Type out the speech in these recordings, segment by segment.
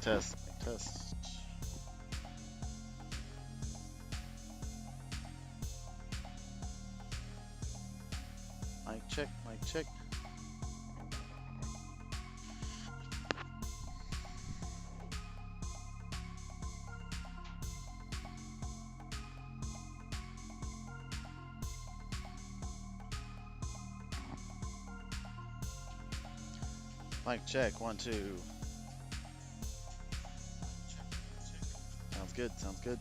test. Mic test. Mic check. Mic check. Mic check. 1, 2. Sounds good. Sounds good.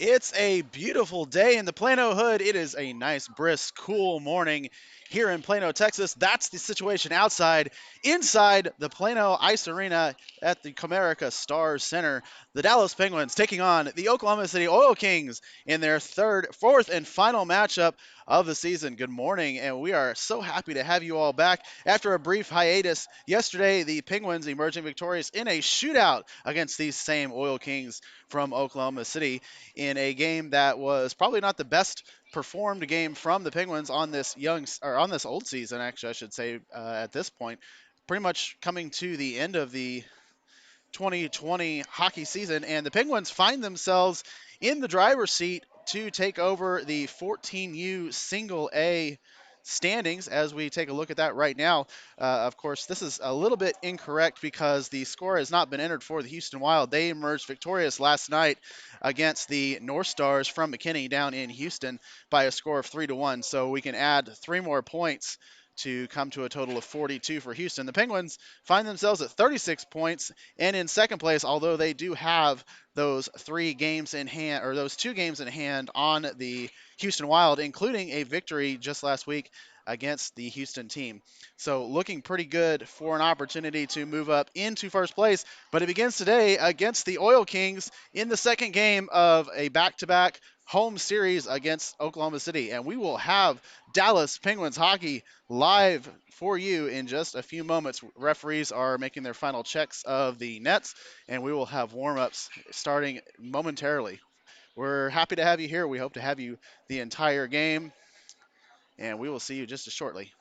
It's a beautiful day in the Plano Hood. It is a nice, brisk, cool morning here in Plano, Texas. That's the situation outside. Inside the Plano Ice Arena at the Comerica Stars Center, the Dallas Penguins taking on the Oklahoma City Oil Kings in their fourth, and final matchup of the season. Good morning, and we are so happy to have you all back after a brief hiatus. Yesterday, the Penguins emerging victorious in a shootout against these same Oil Kings from Oklahoma City in a game that was probably not the best performed game from the Penguins on this on this old season. Actually, I should say at this point, pretty much coming to the end of the 2020 hockey season, and the Penguins find themselves in the driver's seat to take over the 14U Single A standings as we take a look at that right now. Of course, this is a little bit incorrect because the score has not been entered for the Houston Wild. They emerged victorious last night against the North Stars from McKinney down in Houston by a score of 3-1. So we can add 3 more points to come to a total of 42 for Houston. The Penguins find themselves at 36 points and in second place, although they do have those 3 games in hand, or those 2 games in hand on the Houston Wild, including a victory just last week against the Houston team. So looking pretty good for an opportunity to move up into first place. But it begins today against the Oil Kings in the second game of a back-to-back home series against Oklahoma City. And we will have Dallas Penguins hockey live for you in just a few moments. Referees are making their final checks of the nets, and we will have warm-ups starting momentarily. We're happy to have you here. We hope to have you the entire game, and we will see you just as shortly.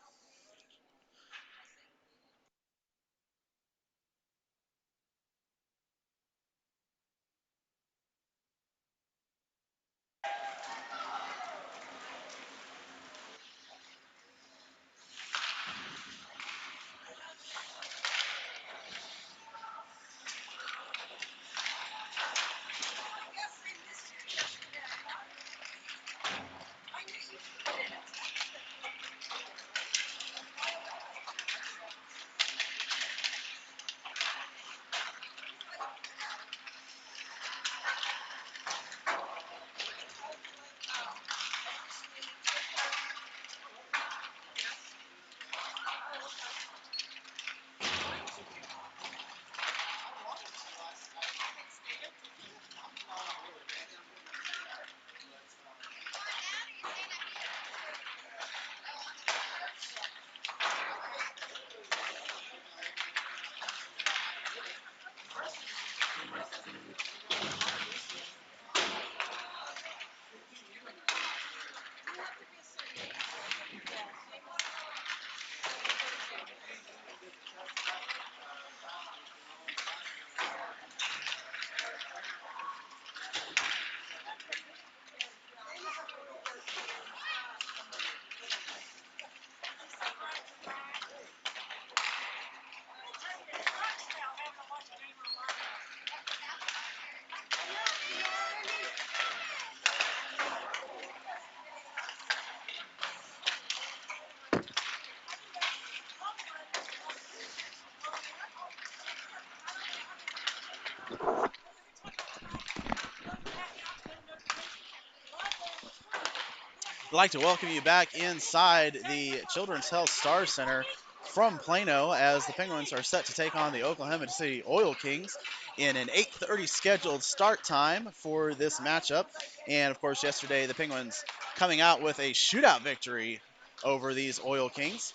I'd like to welcome you back inside the Children's Health Star Center from Plano as the Penguins are set to take on the Oklahoma City Oil Kings in an 8:30 scheduled start time for this matchup. And of course, yesterday the Penguins coming out with a shootout victory over these Oil Kings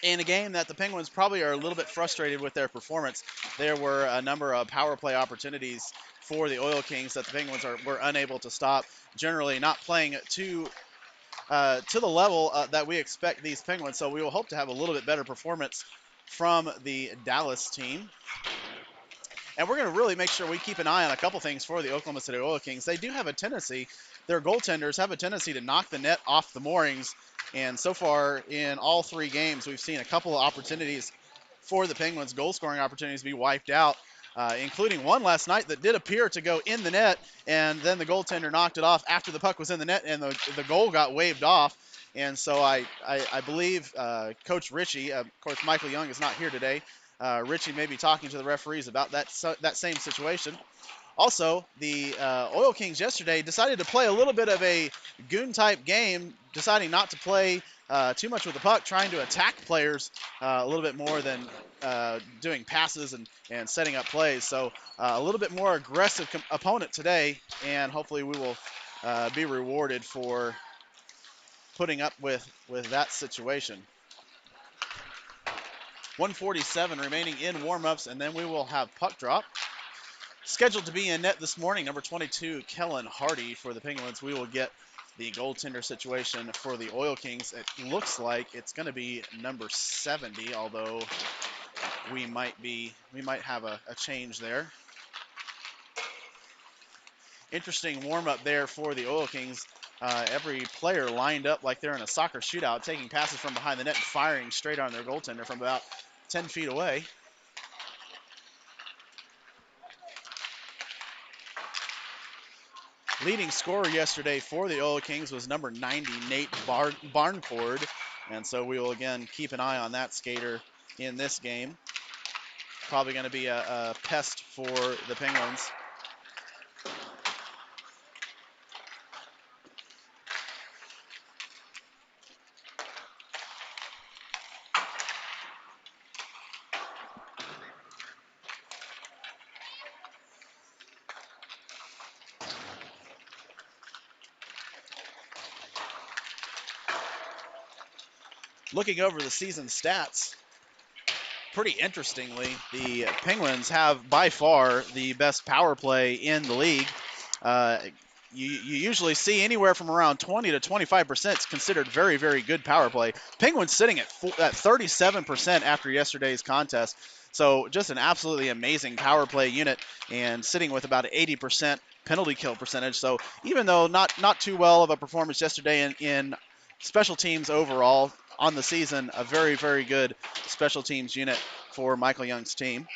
in a game that the Penguins probably are a little bit frustrated with their performance. There were a number of power play opportunities for the Oil Kings that the Penguins were unable to stop. Generally, not playing to the level that we expect these Penguins. So we will hope to have a little bit better performance from the Dallas team. And we're going to really make sure we keep an eye on a couple things for the Oklahoma City Oil Kings. They do have a tendency, their goaltenders have a tendency to knock the net off the moorings. And so far in all 3 games, we've seen a couple of opportunities for the Penguins, goal scoring opportunities, be wiped out, including one last night that did appear to go in the net, and then the goaltender knocked it off after the puck was in the net, and the goal got waved off. And so I believe Coach Ritchie, of course, Michael Young is not here today. Ritchie may be talking to the referees about that same situation. Also, the Oil Kings yesterday decided to play a little bit of a goon-type game, deciding not to play too much with the puck, trying to attack players a little bit more than doing passes and setting up plays. So a little bit more aggressive opponent today, and hopefully we will be rewarded for putting up with that situation. 147 remaining in warm-ups, and then we will have puck drop. Scheduled to be in net this morning, number 22, Kellen Hardy for the Penguins. We will get the goaltender situation for the Oil Kings. It looks like it's going to be number 70, although we might have a change there. Interesting warm-up there for the Oil Kings. every player lined up like they're in a soccer shootout, taking passes from behind the net and firing straight on their goaltender from about 10 feet away. Leading scorer yesterday for the Oil Kings was number 90, Nate Barncord. And so we will again keep an eye on that skater in this game. Probably going to be a pest for the Penguins. Looking over the season stats, pretty interestingly, the Penguins have by far the best power play in the league. You usually see anywhere from around 20 to 25% is considered very, very good power play. Penguins sitting at 37% after yesterday's contest. So just an absolutely amazing power play unit and sitting with about 80% penalty kill percentage. So even though not too well of a performance yesterday in special teams overall on the season, a very, very good special teams unit for Michael Young's team.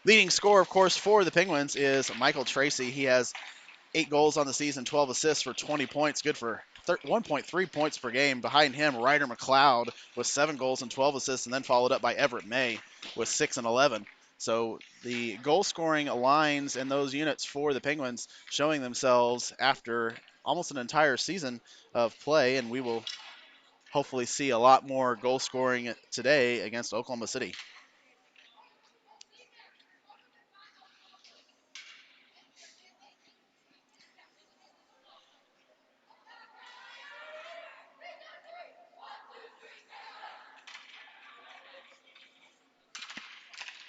Leading scorer, of course, for the Penguins is Michael Tracy. He has 8 goals on the season, 12 assists for 20 points, good for 1.3 points per game. Behind him, Ryder McLeod with 7 goals and 12 assists, and then followed up by Everett May with 6 and 11. So the goal scoring lines in those units for the Penguins showing themselves after almost an entire season of play, and we will hopefully see a lot more goal scoring today against Oklahoma City.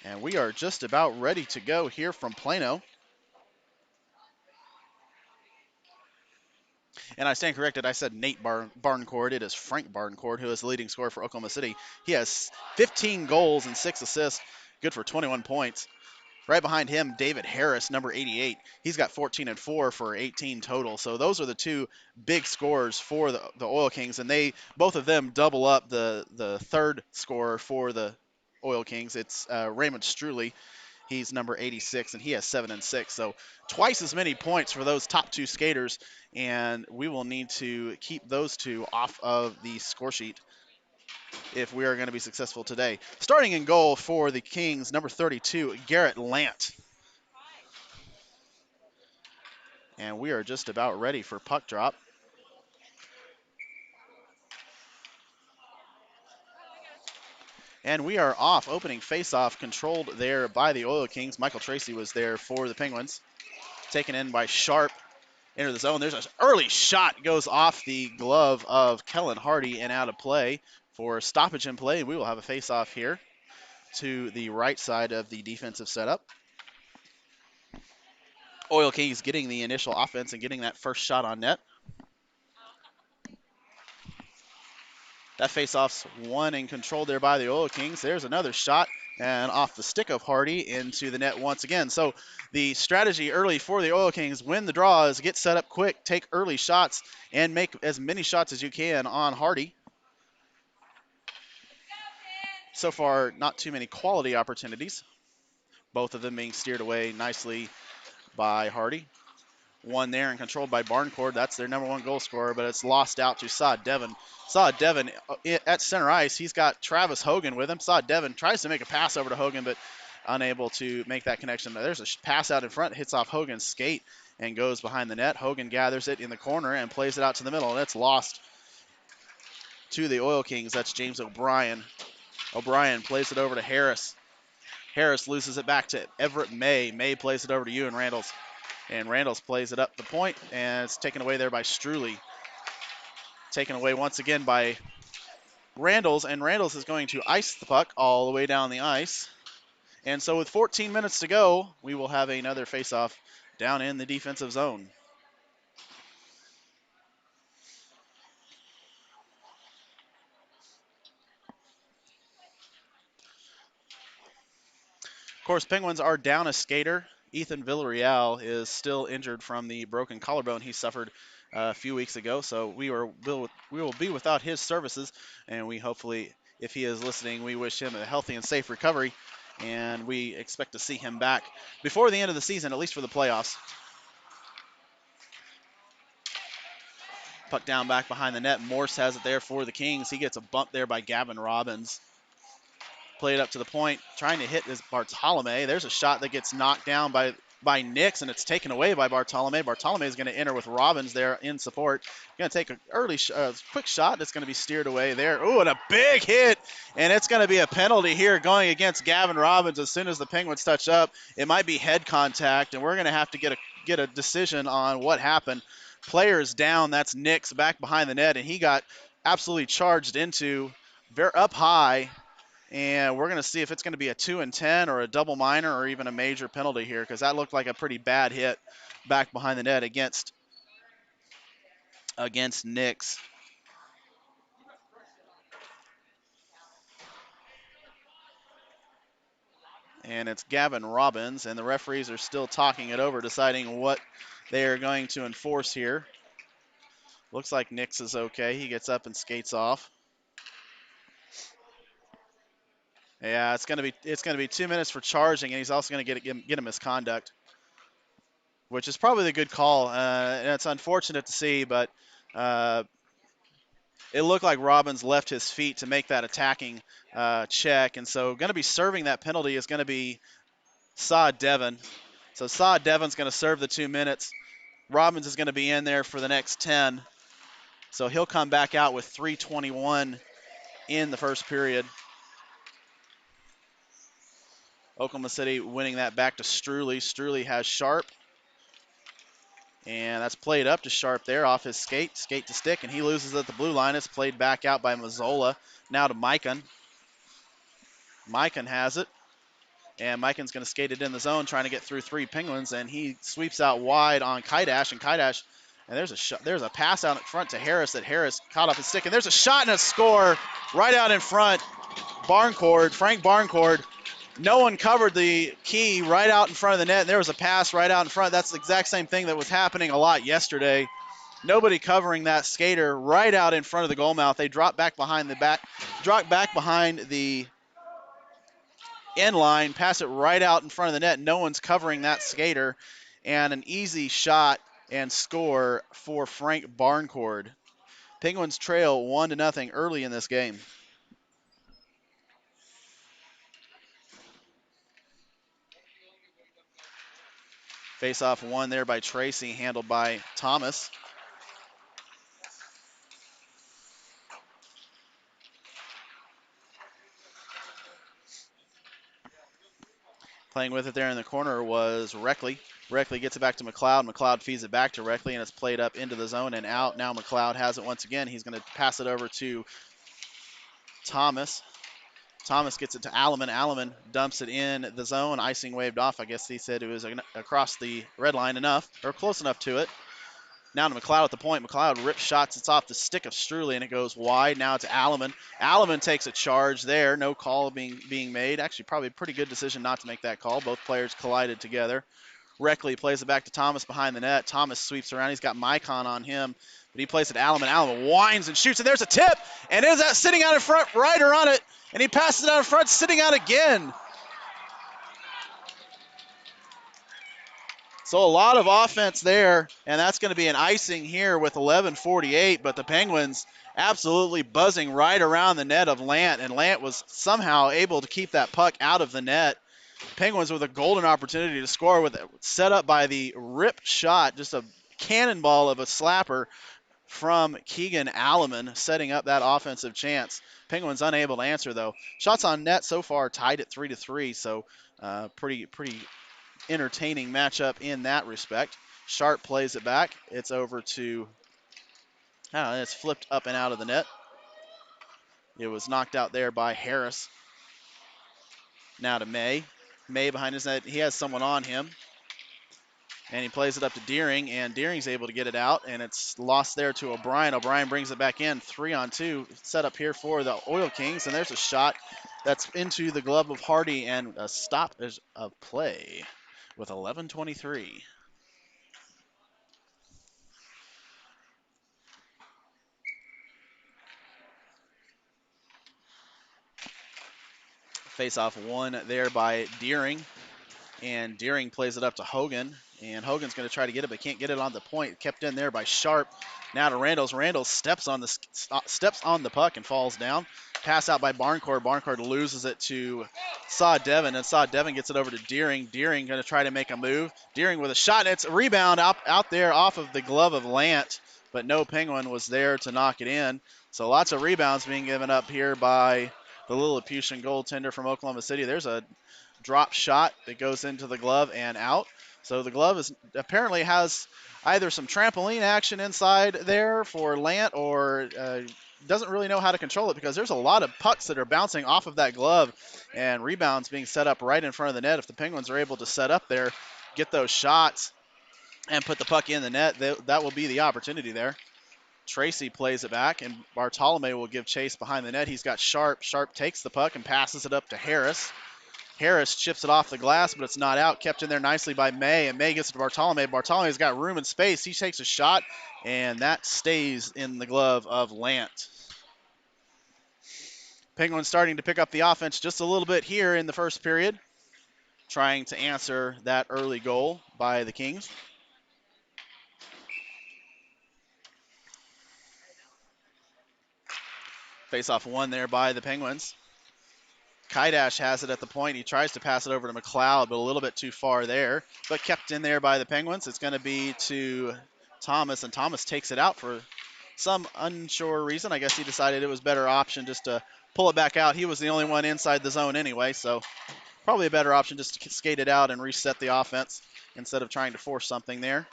And we are just about ready to go here from Plano. And I stand corrected. I said Nate Barncord. It is Frank Barncord, who is the leading scorer for Oklahoma City. He has 15 goals and 6 assists, good for 21 points. Right behind him, David Harris, number 88. He's got 14 and 4 for 18 total. So those are the two big scorers for the Oil Kings, and both of them double up the third scorer for the Oil Kings. It's Raymond Struley. He's number 86, and he has 7 and 6. So twice as many points for those top two skaters, and we will need to keep those two off of the score sheet if we are going to be successful today. Starting in goal for the Kings, number 32, Garrett Lant. And we are just about ready for puck drop. And we are off. Opening face-off controlled there by the Oil Kings. Michael Tracy was there for the Penguins. Taken in by Sharp. Into the zone. There's an early shot. Goes off the glove of Kellen Hardy and out of play for stoppage in play. We will have a face-off here to the right side of the defensive setup. Oil Kings getting the initial offense and getting that first shot on net. That face-off's won and controlled there by the Oil Kings. There's another shot, and off the stick of Hardy into the net once again. So the strategy early for the Oil Kings, win the draws, get set up quick, take early shots, and make as many shots as you can on Hardy. So far, not too many quality opportunities. Both of them being steered away nicely by Hardy. One there and controlled by Barncord. That's their number one goal scorer, but it's lost out to Saad Devon. Saad Devon at center ice. He's got Travis Hogan with him. Saad Devon tries to make a pass over to Hogan, but unable to make that connection. There's a pass out in front, hits off Hogan's skate and goes behind the net. Hogan gathers it in the corner and plays it out to the middle, and it's lost to the Oil Kings. That's James O'Brien. O'Brien plays it over to Harris. Harris loses it back to Everett May. May plays it over to Ewan Randalls. And Randalls plays it up the point, and it's taken away there by Struley. Taken away once again by Randalls, and Randalls is going to ice the puck all the way down the ice. And so with 14 minutes to go, we will have another faceoff down in the defensive zone. Of course, Penguins are down a skater Ethan Villarreal is still injured from the broken collarbone he suffered a few weeks ago. So we will be without his services, and we hopefully, if he is listening, we wish him a healthy and safe recovery, and we expect to see him back before the end of the season, at least for the playoffs. Puck down back behind the net. Morse has it there for the Kings. He gets a bump there by Gavin Robbins. Played up to the point, trying to hit this Bartolome. There's a shot that gets knocked down by Nix, and it's taken away by Bartolome. Bartolome is going to enter with Robbins there in support. Going to take an early, quick shot that's going to be steered away there. Ooh, and a big hit, and it's going to be a penalty here going against Gavin Robbins as soon as the Penguins touch up. It might be head contact, and we're going to have to get a decision on what happened. Players down, that's Nix back behind the net, and he got absolutely charged into up high. And we're going to see if it's going to be a 2 and 10 or a double minor or even a major penalty here, because that looked like a pretty bad hit back behind the net against Nix. And it's Gavin Robbins, and the referees are still talking it over, deciding what they are going to enforce here. Looks like Nix is okay. He gets up and skates off. Yeah, it's going to be 2 minutes for charging, and he's also going to get a misconduct, which is probably the good call. And it's unfortunate to see, but it looked like Robbins left his feet to make that attacking check, and so going to be serving that penalty is going to be Saad Devon. So Saad Devon's going to serve the 2 minutes. Robbins is going to be in there for the next 10, so he'll come back out with 3:21 in the first period. Oklahoma City winning that back to Struley. Struley has Sharp, and that's played up to Sharp there off his skate to stick, and he loses at the blue line. It's played back out by Mazzola. Now to Mikan. Mikan has it, and Mikan's going to skate it in the zone, trying to get through 3 Penguins, and he sweeps out wide on Kaidash, and there's a pass out in front to Harris that Harris caught off his stick, and there's a shot and a score right out in front. Frank Barncord. No one covered the key right out in front of the net, and there was a pass right out in front. That's the exact same thing that was happening a lot yesterday. Nobody covering that skater right out in front of the goal mouth. They drop back behind the end line, pass it right out in front of the net. No one's covering that skater, and an easy shot and score for Frank Barncord. Penguins trail 1-0 early in this game. Face-off won there by Tracy, handled by Thomas. Playing with it there in the corner was Reckley. Reckley gets it back to McLeod. McLeod feeds it back to Reckley, and it's played up into the zone and out. Now McLeod has it once again. He's going to pass it over to Thomas. Thomas gets it to Alleman. Alleman dumps it in the zone. Icing waved off. I guess he said it was across the red line enough, or close enough to it. Now to McLeod at the point. McLeod rips shots. It's off the stick of Struley, and it goes wide. Now to Alleman. Alleman takes a charge there. No call being made. Actually, probably a pretty good decision not to make that call. Both players collided together. Reckley plays it back to Thomas behind the net. Thomas sweeps around. He's got Micon on him, but he plays it to Alleman. Alleman winds and shoots, and there's a tip. And is that sitting out in front? Ryder on it, and he passes it out in front, sitting out again. So a lot of offense there, and that's going to be an icing here with 11:48, but the Penguins absolutely buzzing right around the net of Lant, and Lant was somehow able to keep that puck out of the net. Penguins with a golden opportunity to score with it set up by the rip shot, just a cannonball of a slapper from Keegan Alleman, setting up that offensive chance. Penguins unable to answer, though. Shots on net so far tied at 3-3, so pretty entertaining matchup in that respect. Sharp plays it back. It's over to, it's flipped up and out of the net. It was knocked out there by Harris. Now to May. May behind his net. He has someone on him. And he plays it up to Deering, and Deering's able to get it out, and it's lost there to O'Brien. O'Brien brings it back in. 3-on-2 set up here for the Oil Kings, and there's a shot that's into the glove of Hardy, and a stop of play with 11:23. Face-off won there by Deering, and Deering plays it up to Hogan, and Hogan's going to try to get it, but can't get it on the point. Kept in there by Sharp. Now to Randalls. Randalls steps on the puck and falls down. Pass out by Barncourt. Barncourt loses it to Saw Devon, and Saw Devon gets it over to Deering. Deering going to try to make a move. Deering with a shot, and it's a rebound out there off of the glove of Lant, but no Penguin was there to knock it in. So lots of rebounds being given up here by the Lilliputian goaltender from Oklahoma City. There's a drop shot that goes into the glove and out. So the glove is apparently has either some trampoline action inside there for Lant, or doesn't really know how to control it, because there's a lot of pucks that are bouncing off of that glove and rebounds being set up right in front of the net. If the Penguins are able to set up there, get those shots, and put the puck in the net, that will be the opportunity there. Tracy plays it back, and Bartolome will give chase behind the net. He's got Sharp. Sharp takes the puck and passes it up to Harris. Harris chips it off the glass, but it's not out. Kept in there nicely by May, and May gets it to Bartolome. Bartolome's got room and space. He takes a shot, and that stays in the glove of Lant. Penguins starting to pick up the offense just a little bit here in the first period, trying to answer that early goal by the Kings. Face-off won there by the Penguins. Kaidash has it at the point. He tries to pass it over to McLeod, but a little bit too far there. But kept in there by the Penguins. It's going to be to Thomas, and Thomas takes it out for some unsure reason. I guess he decided it was a better option just to pull it back out. He was the only one inside the zone anyway, so probably a better option just to skate it out and reset the offense instead of trying to force something there.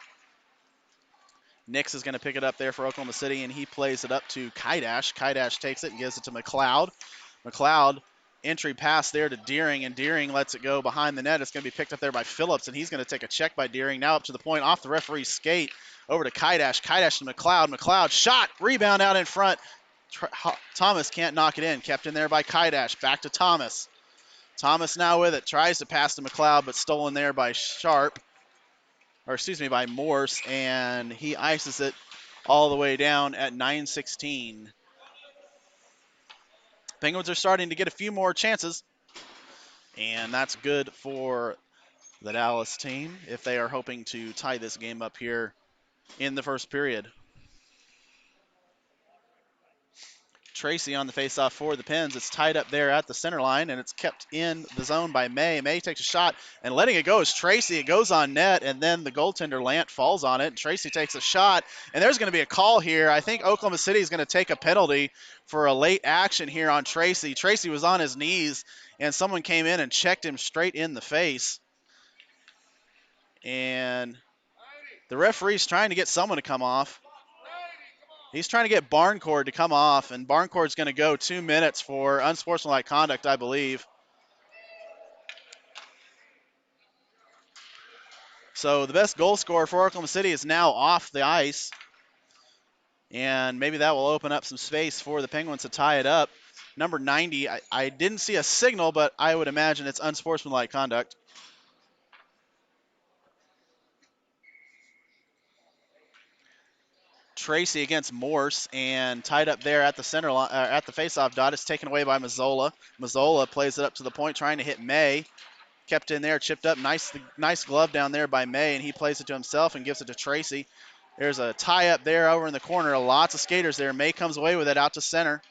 Nix is going to pick it up there for Oklahoma City, and he plays it up to Kaidash. Kaidash takes it and gives it to McLeod. McLeod, entry pass there to Deering, and Deering lets it go behind the net. It's going to be picked up there by Phillips, and he's going to take a check by Deering. Now up to the point, off the referee's skate, over to Kaidash. Kaidash to McLeod. McLeod shot, rebound out in front. Thomas can't knock it in. Kept in there by Kaidash. Back to Thomas. Thomas now with it. Tries to pass to McLeod, but stolen there by Sharp. Or excuse me, by Morse, and he ices it all the way down at 9:16. Penguins are starting to get a few more chances, and that's good for the Dallas team if they are hoping to tie this game up here in the first period. Tracy on the faceoff for the Pens. It's tied up there at the center line, and it's kept in the zone by May. May takes a shot, and letting it go is Tracy. It goes on net, and then the goaltender, Lant, falls on it. And Tracy takes a shot, and there's going to be a call here. I think Oklahoma City is going to take a penalty for a late action here on Tracy. Tracy was on his knees, and someone came in and checked him straight in the face. And the referee's trying to get someone to come off. He's trying to get Barncourt to come off, and Barncourt's going to go 2 minutes for unsportsmanlike conduct, I believe. So the best goal scorer for Oklahoma City is now off the ice, and maybe that will open up some space for the Penguins to tie it up. Number 90, I didn't see a signal, but I would imagine it's unsportsmanlike conduct. Tracy against Morse, and tied up there at the center line, at the faceoff dot. It's taken away by Mazzola. Mazzola plays it up to the point, trying to hit May. Kept in there, chipped up. Nice glove down there by May, and he plays it to himself and gives it to Tracy. There's a tie up there over in the corner. Lots of skaters there. May comes away with it out to center.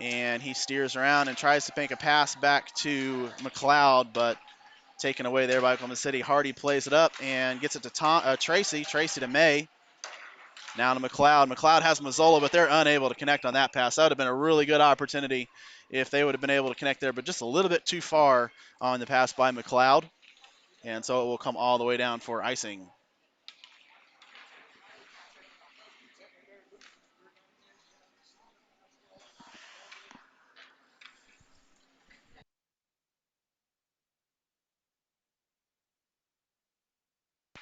And he steers around and tries to make a pass back to McLeod, but taken away there by Oklahoma City. Hardy plays it up and gets it to Tracy. Tracy to May. Now to McLeod. McLeod has Mazzola, but they're unable to connect on that pass. That would have been a really good opportunity if they would have been able to connect there, but just a little bit too far on the pass by McLeod. And so it will come all the way down for icing.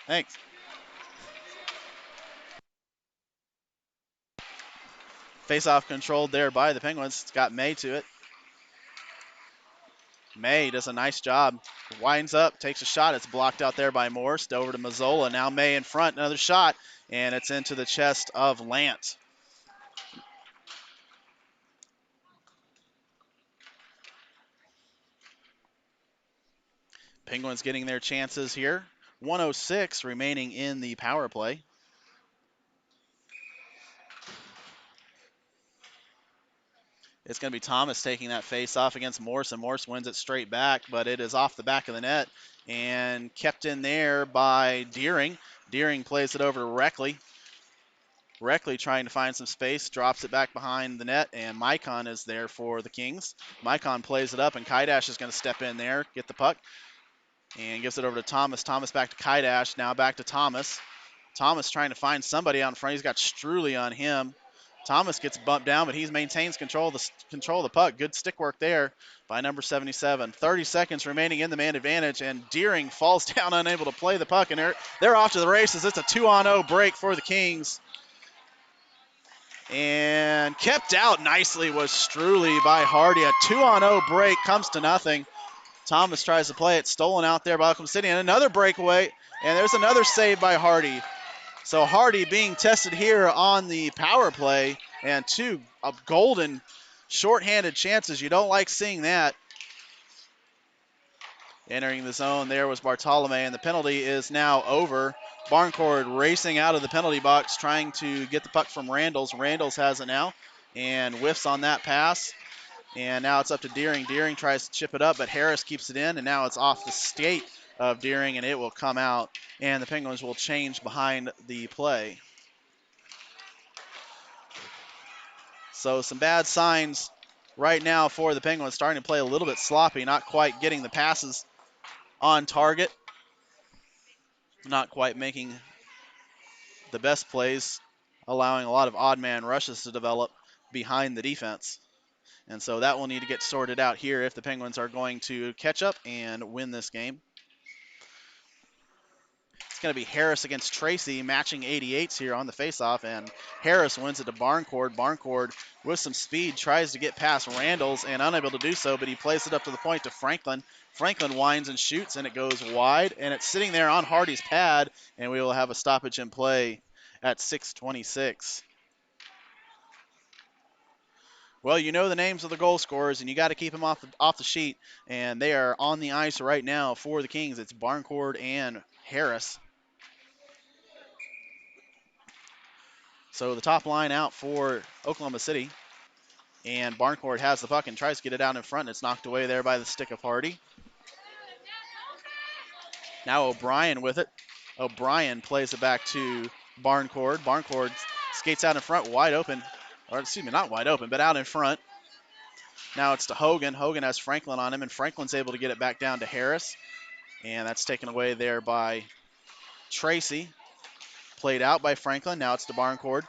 Thanks. Face-off controlled there by the Penguins. It's got May to it. May does a nice job. Winds up, takes a shot. It's blocked out there by Morse. Over to Mazzola. Now May in front. Another shot. And it's into the chest of Lant. Penguins getting their chances here. 1:06 remaining in the power play. It's going to be Thomas taking that face off against Morse, and Morse wins it straight back, but it is off the back of the net and kept in there by Deering. Deering plays it over to Reckley. Reckley trying to find some space, drops it back behind the net, and Micon is there for the Kings. Micon plays it up, and Kaidash is going to step in there, get the puck, and gives it over to Thomas. Thomas back to Kaidash, now back to Thomas. Thomas trying to find somebody out in front. He's got Struley on him. Thomas gets bumped down, but he maintains control of the puck. Good stick work there by number 77. 30 seconds remaining in the man advantage, and Deering falls down unable to play the puck, and they're off to the races. It's a 2-on-0 break for the Kings. And kept out nicely was Struley by Hardy. A 2-on-0 break comes to nothing. Thomas tries to play it, stolen out there by Oklahoma City, and another breakaway, and there's another save by Hardy. So Hardy being tested here on the power play, and two golden shorthanded chances. You don't like seeing that. Entering the zone there was Bartolome, and the penalty is now over. Barncourt racing out of the penalty box, trying to get the puck from Randalls. Randalls has it now and whiffs on that pass. And now it's up to Deering. Deering tries to chip it up, but Harris keeps it in, and now it's off the skate of Deering, and it will come out, and the Penguins will change behind the play. So some bad signs right now for the Penguins, starting to play a little bit sloppy, not quite getting the passes on target, not quite making the best plays, allowing a lot of odd man rushes to develop behind the defense. And so that will need to get sorted out here if the Penguins are going to catch up and win this game. It's going to be Harris against Tracy, matching 88s here on the faceoff, and Harris wins it to Barncourt. Barncourt, with some speed, tries to get past Randalls and unable to do so, but he plays it up to the point to Franklin. Franklin winds and shoots, and it goes wide, and it's sitting there on Hardy's pad, and we will have a stoppage in play at 6:26. Well, you know the names of the goal scorers, and you got to keep them off the sheet, and they are on the ice right now for the Kings. It's Barncourt and Harris. So the top line out for Oklahoma City, and Barncourt has the puck and tries to get it out in front. It's knocked away there by the stick of Hardy. Now O'Brien with it. O'Brien plays it back to Barncourt. Barncourt skates out in front, wide open, or excuse me, not wide open, but out in front. Now it's to Hogan. Hogan has Franklin on him, and Franklin's able to get it back down to Harris, and that's taken away there by Tracy. Played out by Franklin. Now it's to Barncourt.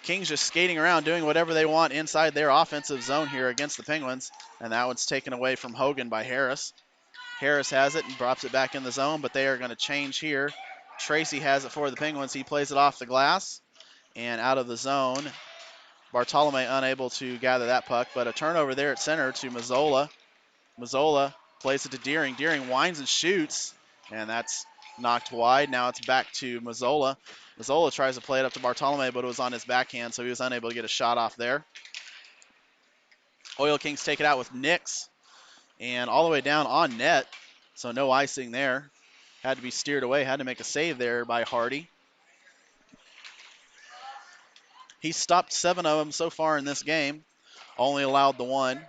Kings just skating around, doing whatever they want inside their offensive zone here against the Penguins, and that one's taken away from Hogan by Harris. Harris has it and drops it back in the zone, but they are going to change here. Tracy has it for the Penguins. He plays it off the glass and out of the zone. Bartolome unable to gather that puck, but a turnover there at center to Mazzola. Mazzola plays it to Deering. Deering winds and shoots, and that's knocked wide. Now it's back to Mazzola. Mazzola tries to play it up to Bartolome, but it was on his backhand, so he was unable to get a shot off there. Oil Kings take it out with Nix, and all the way down on net, so no icing there. Had to be steered away, had to make a save there by Hardy. He's stopped 7 of them so far in this game, only allowed the 1.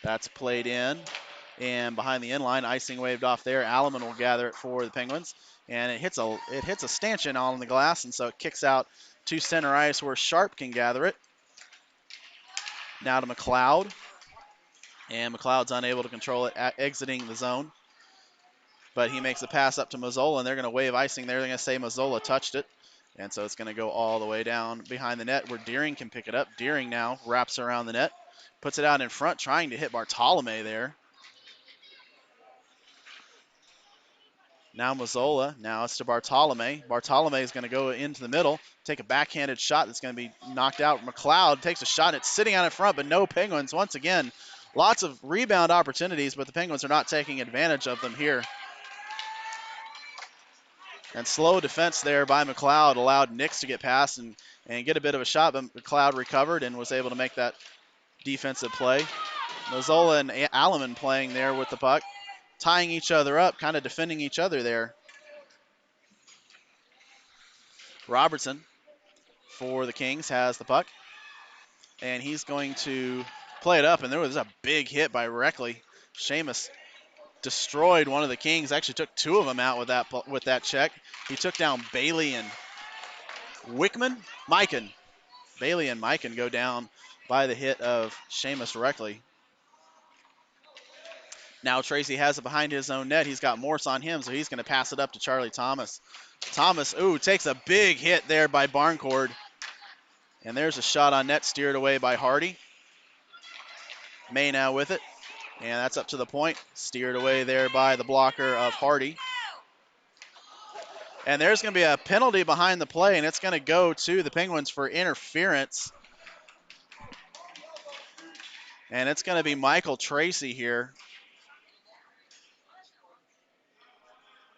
That's played in, and behind the end line, icing waved off there. Alleman will gather it for the Penguins, and it hits a stanchion on the glass, and so it kicks out to center ice where Sharp can gather it. Now to McLeod, and McLeod's unable to control it, exiting the zone. But he makes a pass up to Mazzola, and they're going to wave icing there. They're going to say Mazzola touched it. And so it's going to go all the way down behind the net where Deering can pick it up. Deering now wraps around the net, puts it out in front, trying to hit Bartolome there. Now Mazzola. Now it's to Bartolome. Bartolome is going to go into the middle, take a backhanded shot that's going to be knocked out. McLeod takes a shot. It's sitting out in front, but no Penguins. Once again, lots of rebound opportunities, but the Penguins are not taking advantage of them here. And slow defense there by McLeod allowed Nix to get past and get a bit of a shot, but McLeod recovered and was able to make that defensive play. Mazzola and Alleman playing there with the puck, tying each other up, kind of defending each other there. Robertson for the Kings has the puck, and he's going to play it up, and there was a big hit by Reckley. Seamus destroyed one of the Kings, actually took two of them out with that check. He took down Bailey and Mikan. Bailey and Mikan go down by the hit of Seamus Reckley. Now Tracy has it behind his own net. He's got Morse on him, so he's going to pass it up to Charlie Thomas. Thomas, takes a big hit there by Barncourt. And there's a shot on net steered away by Hardy. May now with it. And that's up to the point. Steered away there by the blocker of Hardy. And there's going to be a penalty behind the play, and it's going to go to the Penguins for interference. And it's going to be Michael Tracy here.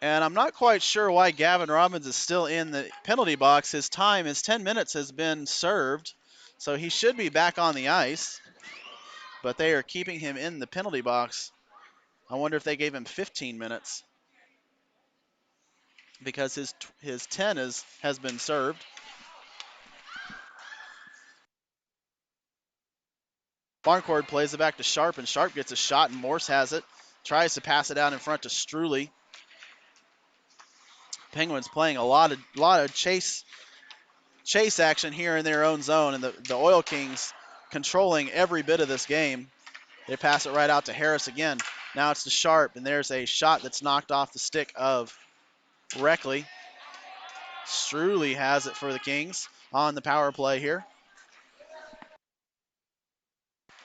And I'm not quite sure why Gavin Robbins is still in the penalty box. His 10 minutes has been served, so he should be back on the ice. But they are keeping him in the penalty box. I wonder if they gave him 15 minutes because his 10 has been served. Barncourt plays it back to Sharp, and Sharp gets a shot, and Morse has it. Tries to pass it out in front to Struley. Penguins playing a lot of chase action here in their own zone, and the Oil Kings controlling every bit of this game. They pass it right out to Harris again. Now it's to Sharp, and there's a shot that's knocked off the stick of Reckley. Struley has it for the Kings on the power play here.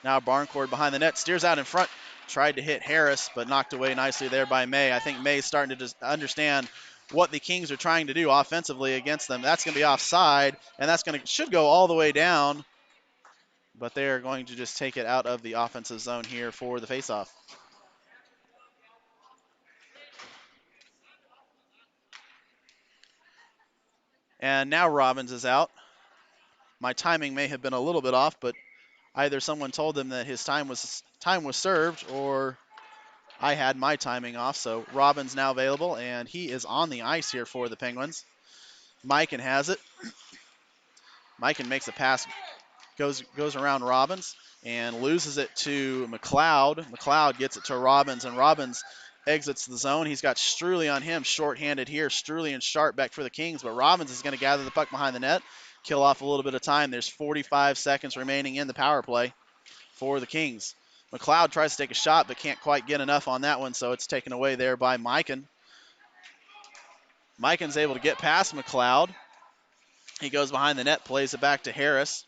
Now Barncourt behind the net, steers out in front, tried to hit Harris, but knocked away nicely there by May. I think May's starting to just understand what the Kings are trying to do offensively against them. That's going to be offside, and should go all the way down, but they are going to just take it out of the offensive zone here for the faceoff. And now Robbins is out. My timing may have been a little bit off, but either someone told them that his time was served, or I had my timing off. So Robbins now available, and he is on the ice here for the Penguins. Mikan has it. Mikan makes a pass, goes around Robbins, and loses it to McLeod. McLeod gets it to Robbins, and Robbins exits the zone. He's got Struley on him, shorthanded here. Struley and Sharp back for the Kings, but Robbins is going to gather the puck behind the net, kill off a little bit of time. There's 45 seconds remaining in the power play for the Kings. McLeod tries to take a shot, but can't quite get enough on that one, so it's taken away there by Mikan. Mikan's able to get past McLeod. He goes behind the net, plays it back to Harris.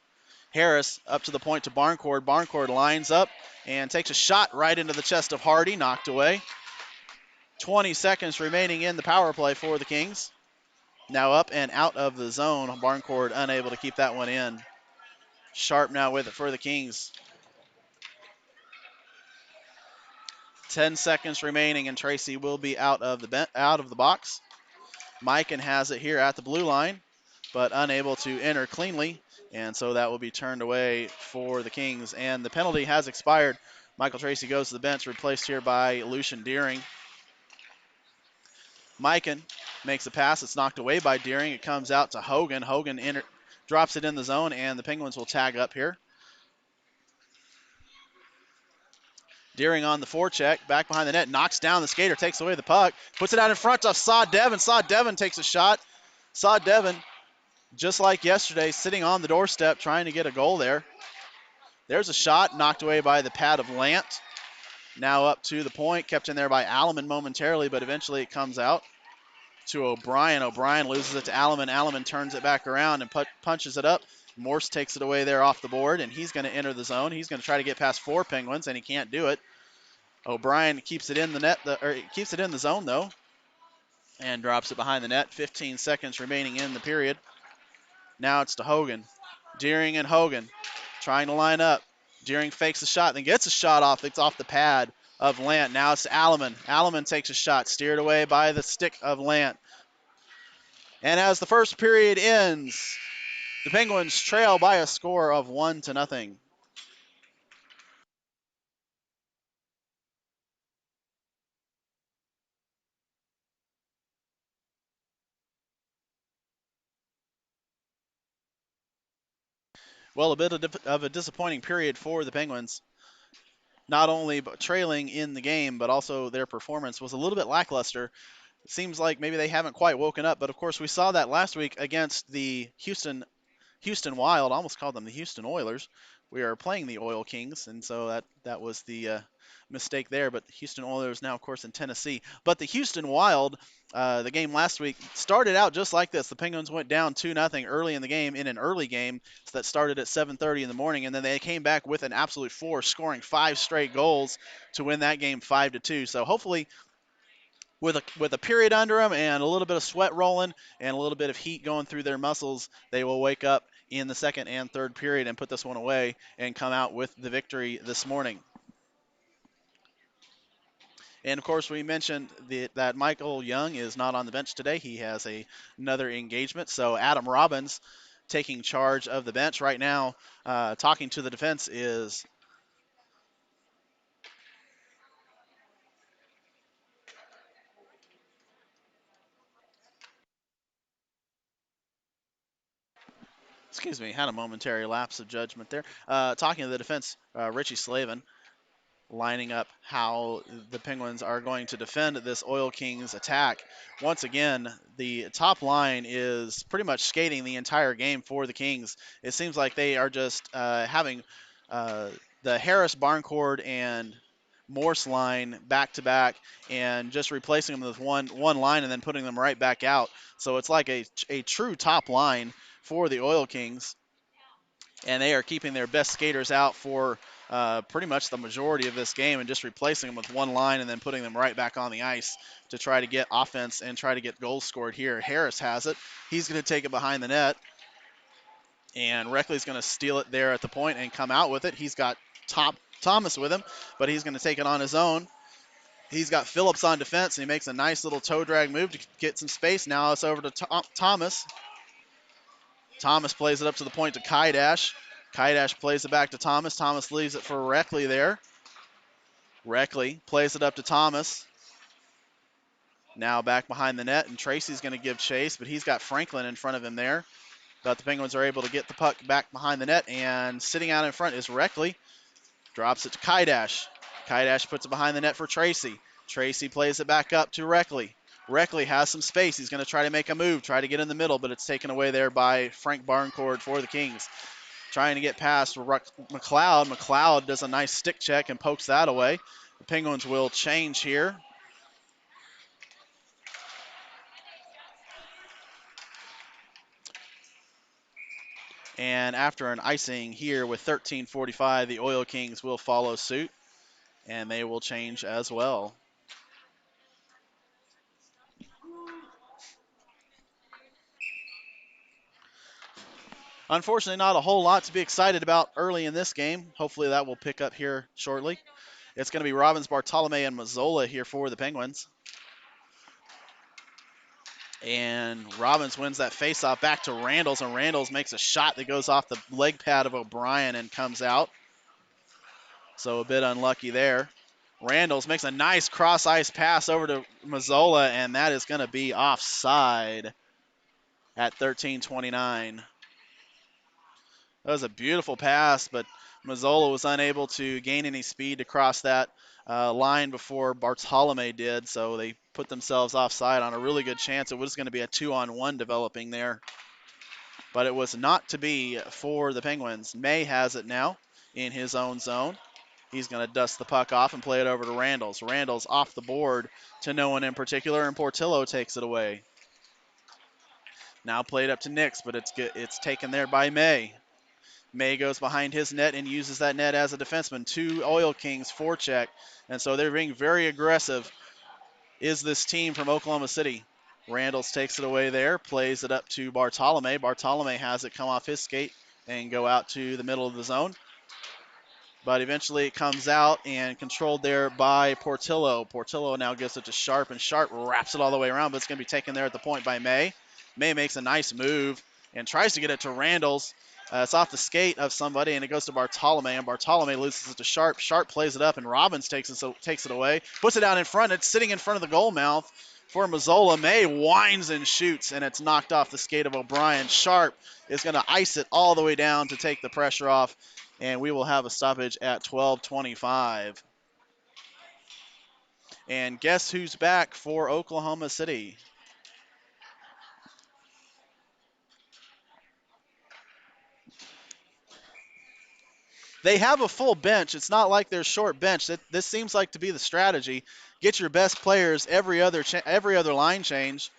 Harris up to the point to Barncourt. Barncourt lines up and takes a shot right into the chest of Hardy, knocked away. 20 seconds remaining in the power play for the Kings. Now up and out of the zone. Barncourt unable to keep that one in. Sharp now with it for the Kings. 10 seconds remaining, and Tracy will be out of the box. Mikan has it here at the blue line, but unable to enter cleanly, and so that will be turned away for the Kings. And the penalty has expired. Michael Tracy goes to the bench, replaced here by Lucian Deering. Mikan makes a pass. It's knocked away by Deering. It comes out to Hogan. Hogan drops it in the zone, and the Penguins will tag up here. Deering on the forecheck, back behind the net, knocks down the skater, takes away the puck, puts it out in front of Saad Devon. Saad Devon takes a shot. Saad Devon, just like yesterday, sitting on the doorstep trying to get a goal there. There's a shot knocked away by the pad of Lant. Now up to the point, kept in there by Alleman momentarily, but eventually it comes out to O'Brien. O'Brien loses it to Alleman. Alleman turns it back around and punches it up. Morse takes it away there off the board, and he's going to enter the zone. He's going to try to get past 4 Penguins, and he can't do it. O'Brien keeps it in the net, keeps it in the zone though. and drops it behind the net. 15 seconds remaining in the period. Now it's to Hogan. Deering and Hogan trying to line up. Deering fakes a shot, then gets a shot off. It's off the pad of Lant. Now it's to Alleman. Alleman takes a shot, steered away by the stick of Lant. And as the first period ends, the Penguins trail by a score of 1-0. Well, a bit of a disappointing period for the Penguins. Not only trailing in the game, but also their performance was a little bit lackluster. It seems like maybe they haven't quite woken up, but of course we saw that last week against the Houston Wild. I almost called them the Houston Oilers. We are playing the Oil Kings, and so that was the mistake there. But Houston Oilers now, of course, in Tennessee. But the Houston Wild, the game last week started out just like this. The Penguins went down 2-0 early in the game in an early game that started at 7:30 in the morning, and then they came back with an absolute force, scoring 5 straight goals to win that game 5-2. So hopefully with a period under them and a little bit of sweat rolling and a little bit of heat going through their muscles, they will wake up in the second and third period and put this one away and come out with the victory this morning. And of course, we mentioned that Michael Young is not on the bench today. He has another engagement. So Adam Robbins taking charge of the bench right now. Talking to the defense is excuse me, had a momentary lapse of judgment there. Talking to the defense, Richie Slavin, lining up how the Penguins are going to defend this Oil Kings attack. Once again, the top line is pretty much skating the entire game for the Kings. It seems like they are just having the Harris, Barncourt, and Morse line back to back and just replacing them with one line and then putting them right back out. So it's like a true top line for the Oil Kings, and they are keeping their best skaters out for pretty much the majority of this game and just replacing them with one line and then putting them right back on the ice to try to get offense and try to get goals scored here. Harris has it. He's going to take it behind the net, and Reckley's going to steal it there at the point and come out with it. He's got Thomas with him, but he's going to take it on his own. He's got Phillips on defense, and he makes a nice little toe drag move to get some space. Now it's over to Thomas. Thomas plays it up to the point to Kaidash. Kaidash plays it back to Thomas. Thomas leaves it for Reckley there. Reckley plays it up to Thomas. Now back behind the net, and Tracy's going to give chase, but he's got Franklin in front of him there. But the Penguins are able to get the puck back behind the net, and sitting out in front is Reckley. Drops it to Kaidash. Kaidash puts it behind the net for Tracy. Tracy plays it back up to Reckley. Reckley has some space. He's going to try to make a move, try to get in the middle, but it's taken away there by Frank Barncourt for the Kings. Trying to get past McLeod. McLeod does a nice stick check and pokes that away. The Penguins will change here. And after an icing here with 13:45, the Oil Kings will follow suit, and they will change as well. Unfortunately, not a whole lot to be excited about early in this game. Hopefully that will pick up here shortly. It's going to be Robbins, Bartolome, and Mazzola here for the Penguins. And Robbins wins that faceoff back to Randalls, and Randalls makes a shot that goes off the leg pad of O'Brien and comes out. So a bit unlucky there. Randalls makes a nice cross-ice pass over to Mazzola, and that is going to be offside at 13:29. That was a beautiful pass, but Mazzola was unable to gain any speed to cross that line before Bartolome did, so they put themselves offside on a really good chance. It was going to be a 2-on-1 developing there, but it was not to be for the Penguins. May has it now in his own zone. He's going to dust the puck off and play it over to Randalls. Randalls off the board to no one in particular, and Portillo takes it away. Now played up to Nix, but it's taken there by May. May goes behind his net and uses that net as a defenseman. 2 Oil Kings forecheck, and so they're being very aggressive, is this team from Oklahoma City. Randalls takes it away there, plays it up to Bartolome. Bartolome has it come off his skate and go out to the middle of the zone. But eventually it comes out and controlled there by Portillo. Portillo now gives it to Sharp, and Sharp wraps it all the way around, but it's going to be taken there at the point by May. May makes a nice move and tries to get it to Randalls. It's off the skate of somebody, and it goes to Bartolome, and Bartolome loses it to Sharp. Sharp plays it up, and Robbins takes it away, puts it out in front. It's sitting in front of the goal mouth for Mazzola. May winds and shoots, and it's knocked off the skate of O'Brien. Sharp is going to ice it all the way down to take the pressure off, and we will have a stoppage at 12:25. And guess who's back for Oklahoma City? They have a full bench. It's not like they're short bench. This seems like to be the strategy. Get your best players every other line change,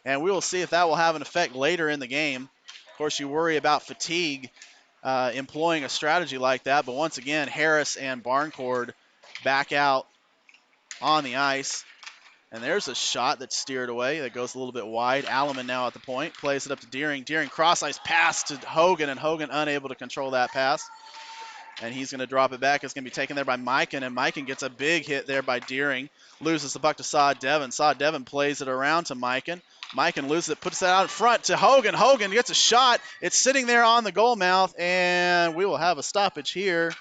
and we will see if that will have an effect later in the game. Of course, you worry about fatigue employing a strategy like that, but once again, Harris and Barncord back out on the ice. And there's a shot that's steered away that goes a little bit wide. Alleman now at the point, plays it up to Deering. Deering cross-ice pass to Hogan, and Hogan unable to control that pass. And he's going to drop it back. It's going to be taken there by Mikan, and Mikan gets a big hit there by Deering. Loses the puck to Saad Devon. Saad Devon plays it around to Mikan. Mikan loses it, puts it out in front to Hogan. Hogan gets a shot. It's sitting there on the goal mouth, and we will have a stoppage here.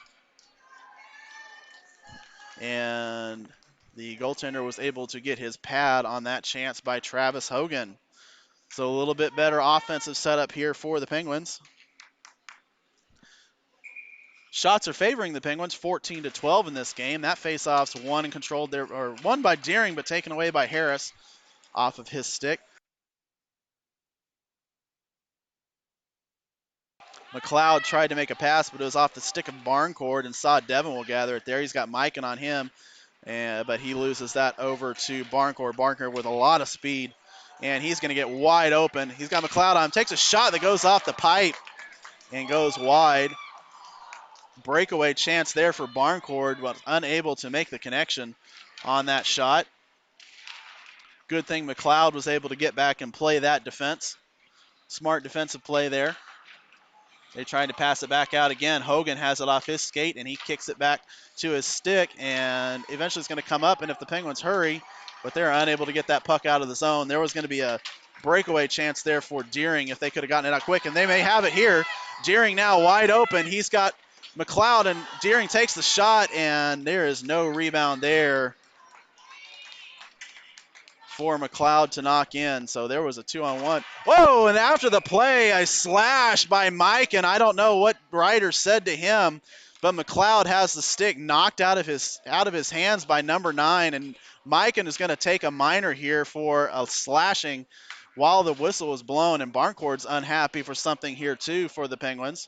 And the goaltender was able to get his pad on that chance by Travis Hogan. So a little bit better offensive setup here for the Penguins. Shots are favoring the Penguins, 14-12 in this game. That faceoff's won and controlled there, or won by Deering, but taken away by Harris off of his stick. McLeod tried to make a pass, but it was off the stick of Barncord, and Saad Devon will gather it there. He's got Mikan on him, but he loses that over to Barncord. Barncord with a lot of speed, and he's going to get wide open. He's got McLeod on him, takes a shot that goes off the pipe and goes wide. Breakaway chance there for Barncord, but unable to make the connection on that shot. Good thing McLeod was able to get back and play that defense. Smart defensive play there. They tried to pass it back out again. Hogan has it off his skate, and he kicks it back to his stick, and eventually it's going to come up, and if the Penguins hurry, but they're unable to get that puck out of the zone. There was going to be a breakaway chance there for Deering if they could have gotten it out quick, and they may have it here. Deering now wide open. He's got McLeod, and Deering takes the shot, and there is no rebound there for McLeod to knock in. So there was a 2-on-1. Whoa, and after the play, a slash by Mike, and I don't know what Ryder said to him, but McLeod has the stick knocked out of his hands by number 9, and Mikan is going to take a minor here for a slashing while the whistle was blown, and Barncord's unhappy for something here too for the Penguins.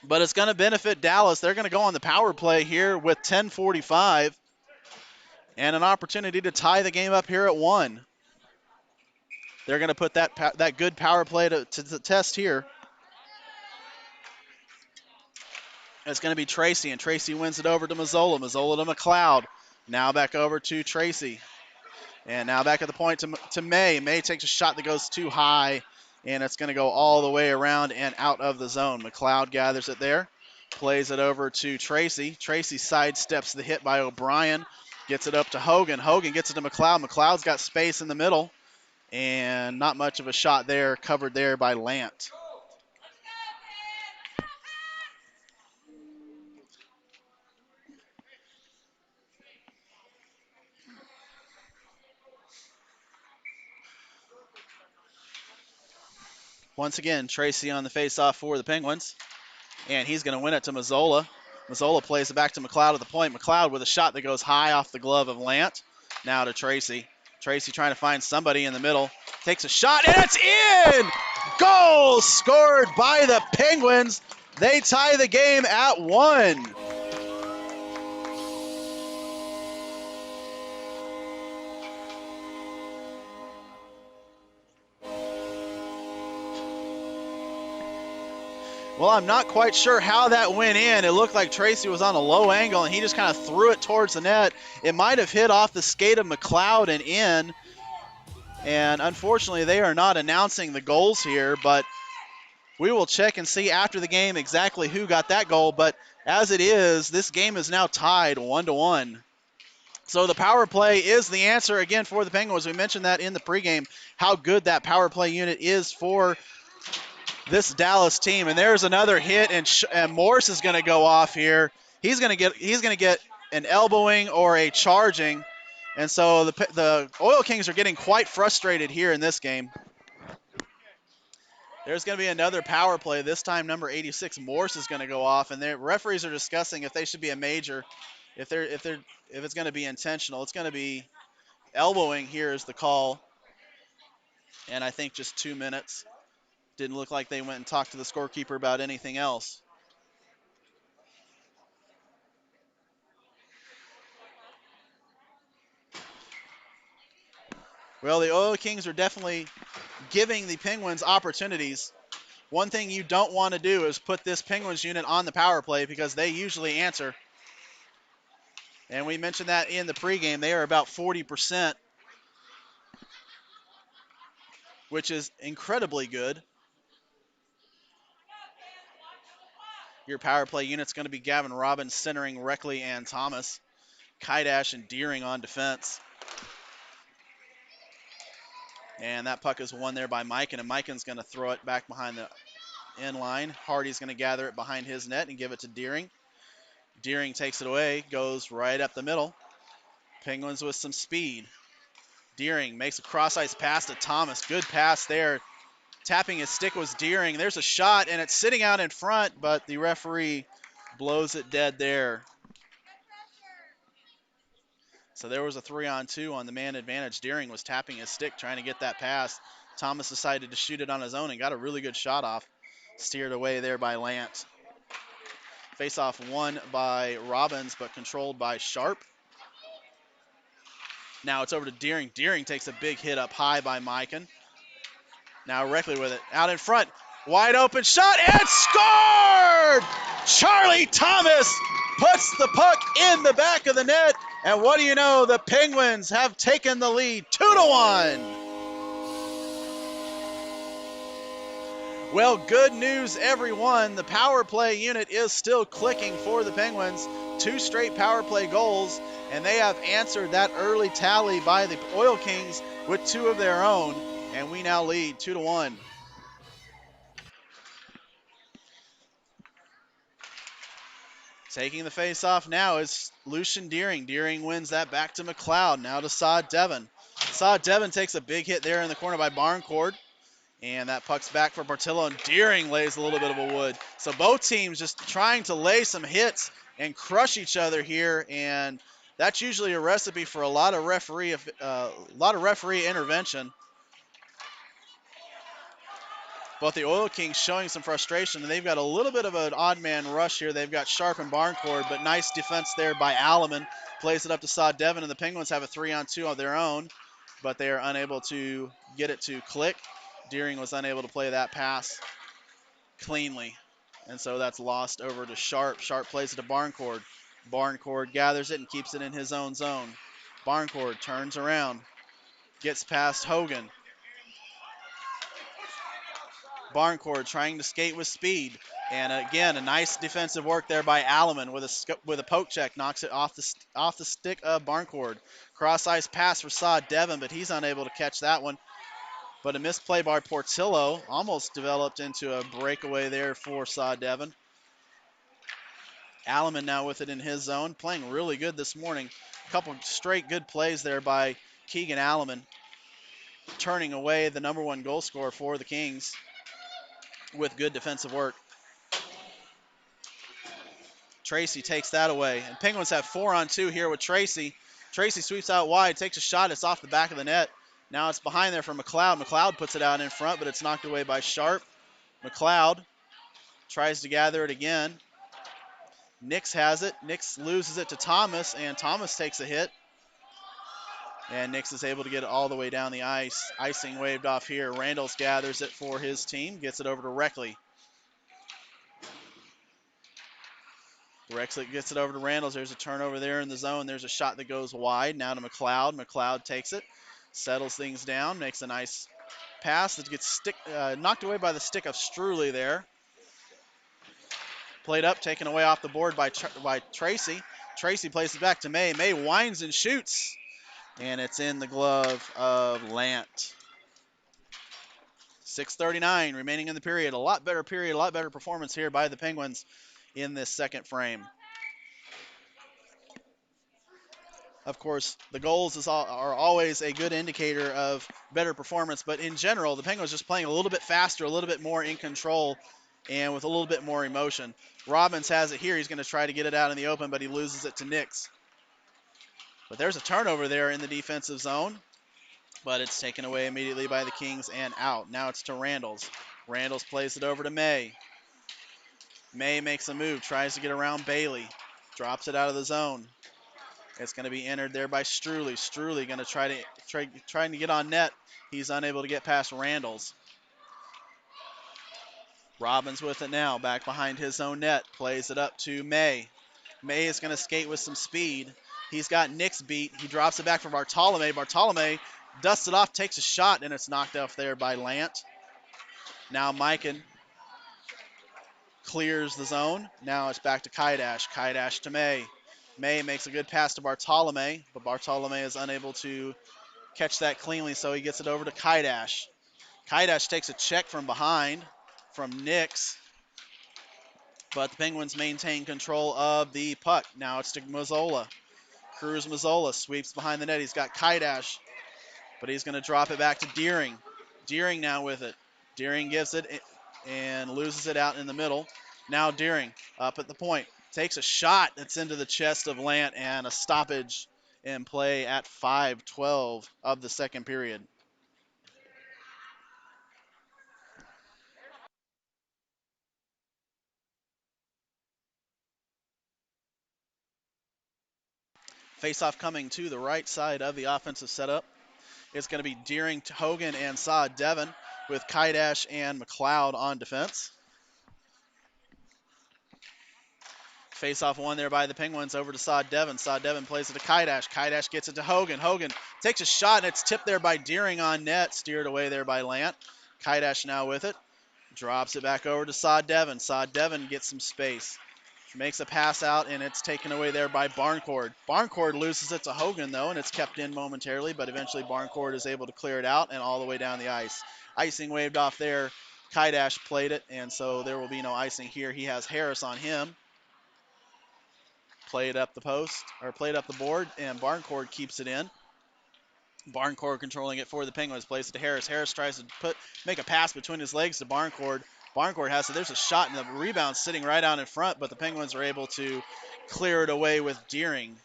But it's going to benefit Dallas. They're going to go on the power play here with 10:45 and an opportunity to tie the game up here at 1. They're going to put that good power play to the test here. It's going to be Tracy, and Tracy wins it over to Mazzola. Mazzola to McLeod. Now back over to Tracy. And now back at the point to May. May takes a shot that goes too high, and it's going to go all the way around and out of the zone. McLeod gathers it there, plays it over to Tracy. Tracy sidesteps the hit by O'Brien, gets it up to Hogan. Hogan gets it to McLeod. McLeod's got space in the middle, and not much of a shot there, covered there by Lant. Once again, Tracy on the faceoff for the Penguins, and he's going to win it to Mazzola. Mazzola plays it back to McLeod at the point. McLeod with a shot that goes high off the glove of Lant. Now to Tracy. Tracy trying to find somebody in the middle. Takes a shot, and it's in! Goal scored by the Penguins. They tie the game at 1. Well, I'm not quite sure how that went in. It looked like Tracy was on a low angle, and he just kind of threw it towards the net. It might have hit off the skate of McLeod and in, And unfortunately, they are not announcing the goals here, but we will check and see after the game exactly who got that goal. But as it is, this game is now tied 1-1. So the power play is the answer again for the Penguins. We mentioned that in the pregame, how good that power play unit is for this Dallas team. And there's another hit, and Morse is going to go off here. He's going to get an elbowing or a charging. And so the Oil Kings are getting quite frustrated here in this game. There's going to be another power play. This time, number 86, Morse, is going to go off, and the referees are discussing if they should be a major, if it's going to be intentional. It's going to be elbowing here is the call, and I think just 2 minutes. Didn't look like they went and talked to the scorekeeper about anything else. Well, the Oil Kings are definitely giving the Penguins opportunities. One thing you don't want to do is put this Penguins unit on the power play because they usually answer. And we mentioned that in the pregame. They are about 40%, which is incredibly good. Your power play unit's going to be Gavin Robbins centering Reckley and Thomas. Kaidash and Deering on defense. And that puck is won there by Mikan, and Mikan's going to throw it back behind the end line. Hardy's going to gather it behind his net and give it to Deering. Deering takes it away, goes right up the middle. Penguins with some speed. Deering makes a cross-ice pass to Thomas. Good pass there. Tapping his stick was Deering. There's a shot, and it's sitting out in front, but the referee blows it dead there. So there was a 3-on-2 on the man advantage. Deering was tapping his stick trying to get that pass. Thomas decided to shoot it on his own and got a really good shot off. Steered away there by Lance. Face-off won by Robbins, but controlled by Sharp. Now it's over to Deering. Deering takes a big hit up high by Mikan. Now Reckley with it. Out in front. Wide open shot and scored! Charlie Thomas puts the puck in the back of the net. And what do you know? The Penguins have taken the lead 2-1. Well, good news, everyone. The power play unit is still clicking for the Penguins. 2 straight power play goals, and they have answered that early tally by the Oil Kings with 2 of their own. And we now lead 2-1. Taking the face-off now is Lucian Deering. Deering wins that back to McLeod. Now to Saad Devon. Saad Devon takes a big hit there in the corner by Barncourt. And that puck's back for Portillo, and Deering lays a little bit of a wood. So both teams just trying to lay some hits and crush each other here, and that's usually a recipe for a lot of referee intervention. But the Oil Kings showing some frustration, and they've got a little bit of an odd man rush here. They've got Sharp and Barncourt, but nice defense there by Alleman. Plays it up to Saad Devon, and the Penguins have a 3-on-2 of their own, but they are unable to get it to click. Deering was unable to play that pass cleanly, and so that's lost over to Sharp. Sharp plays it to Barncourt. Barncourt gathers it and keeps it in his own zone. Barncourt turns around, gets past Hogan. Barncourt trying to skate with speed, and again a nice defensive work there by Alleman with a poke check, knocks it off the stick of Barncourt. Cross ice pass for Saad Devon, but he's unable to catch that one. But a misplay by Portillo almost developed into a breakaway there for Saad Devon. Alleman now with it in his zone, playing really good this morning. A couple straight good plays there by Keegan Alleman, turning away the #1 goal scorer for the Kings with good defensive work. Tracy takes that away, and Penguins have 4-on-2 here with Tracy. Tracy sweeps out wide, takes a shot, it's off the back of the net. Now it's behind there for McLeod. McLeod puts it out in front, but it's knocked away by Sharp. McLeod tries to gather it again. Nix has it. Nix loses it to Thomas, and Thomas takes a hit. And Nix is able to get it all the way down the ice. Icing waved off here. Randalls gathers it for his team, gets it over to Reckley. Reckley gets it over to Randalls. There's a turnover there in the zone. There's a shot that goes wide. Now to McLeod. McLeod takes it. settles things down, makes a nice pass that gets knocked away by the stick of Struley there. Played up, taken away off the board by Tracy. Tracy plays it back to May. May winds and shoots, and it's in the glove of Lant. 6:39 remaining in the period. A lot better performance here by the Penguins in this second frame. Of course, the goals are always a good indicator of better performance, but in general, the Penguins just playing a little bit faster, a little bit more in control, and with a little bit more emotion. Robbins has it here. He's going to try to get it out in the open, but he loses it to Nix. But there's a turnover there in the defensive zone, but it's taken away immediately by the Kings and out. Now it's to Randalls. Randalls plays it over to May. May makes a move, tries to get around Bailey, drops it out of the zone. It's going to be entered there by Struley. Struley going to trying to get on net. He's unable to get past Randalls. Robbins with it now, back behind his own net. Plays it up to May. May is going to skate with some speed. He's got Nix beat. He drops it back for Bartolome. Bartolome dusts it off, takes a shot, and it's knocked off there by Lant. Now Mikan clears the zone. Now it's back to Kaidash. Kaidash to May. May makes a good pass to Bartolome, but Bartolome is unable to catch that cleanly, so he gets it over to Kaidash. Kaidash takes a check from behind from Nix, but the Penguins maintain control of the puck. Now it's to Mazzola. Cruz Mazzola sweeps behind the net. He's got Kaidash, but he's going to drop it back to Deering. Deering now with it. Deering gives it and loses it out in the middle. Now Deering up at the point. Takes a shot that's into the chest of Lant, and a stoppage in play at 5:12 of the second period. Face-off coming to the right side of the offensive setup. It's going to be Deering, Hogan, and Saad Devon with Kaidash and McLeod on defense. Face-off won there by the Penguins over to Saad Devon. Saad Devon plays it to Kaidash. Kaidash gets it to Hogan. Hogan takes a shot, and it's tipped there by Deering on net. Steered away there by Lant. Kaidash now with it. Drops it back over to Saad Devon. Saad Devon gets some space. Makes a pass out, and it's taken away there by Barncourt. Barncourt loses it to Hogan, though, and it's kept in momentarily, but eventually Barncourt is able to clear it out and all the way down the ice. Icing waved off there. Kaidash played it, and so there will be no icing here. He has Harris on him. Played up the board, and Barncourt keeps it in. Barncourt controlling it for the Penguins, plays it to Harris. Harris tries to make a pass between his legs to Barncourt. Barncourt has it. There's a shot, and the rebound sitting right out in front, but the Penguins are able to clear it away with Deering.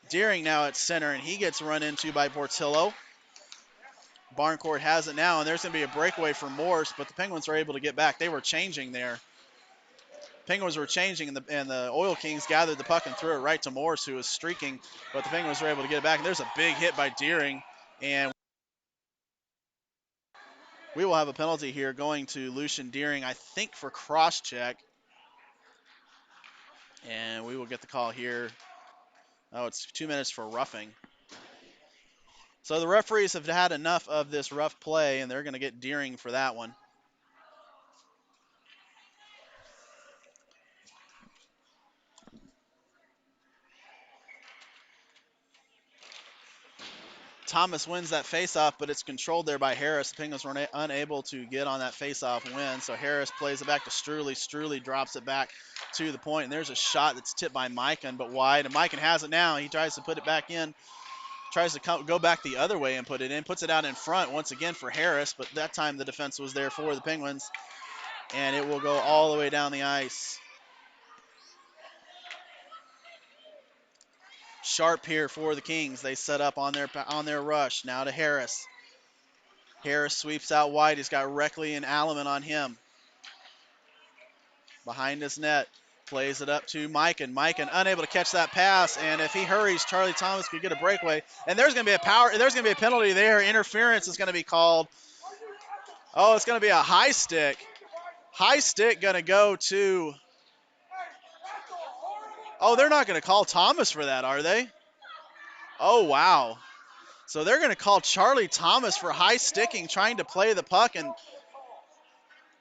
Deering now at center, and he gets run into by Portillo. Barncourt has it now, and there's going to be a breakaway for Morse, but the Penguins are able to get back. They were changing there. Penguins were changing, and the Oil Kings gathered the puck and threw it right to Morse, who was streaking, but the Penguins were able to get it back. And there's a big hit by Deering, and we will have a penalty here going to Lucian Deering, I think for cross-check. And we will get the call here. Oh, it's 2 minutes for roughing. So the referees have had enough of this rough play, and they're going to get Deering for that one. Thomas wins that faceoff, but it's controlled there by Harris. The Penguins were unable to get on that faceoff win, so Harris plays it back to Struley. Struley drops it back to the point, and there's a shot that's tipped by Mikan, but wide, and Mikan has it now. He tries to put it back in, tries to go back the other way and put it in, puts it out in front once again for Harris, but that time the defense was there for the Penguins, and it will go all the way down the ice. Sharp here for the Kings. They set up on their rush. Now to Harris. Harris sweeps out wide. He's got Reckley and Alleman on him. Behind his net. Plays it up to Mikan. Mikan unable to catch that pass, and if he hurries, Charlie Thomas could get a breakaway. And there's going to be a penalty there. Interference is going to be called. Oh, it's going to be a high stick. High stick going to go to. Oh, they're not going to call Thomas for that, are they? Oh, wow. So they're going to call Charlie Thomas for high sticking, trying to play the puck,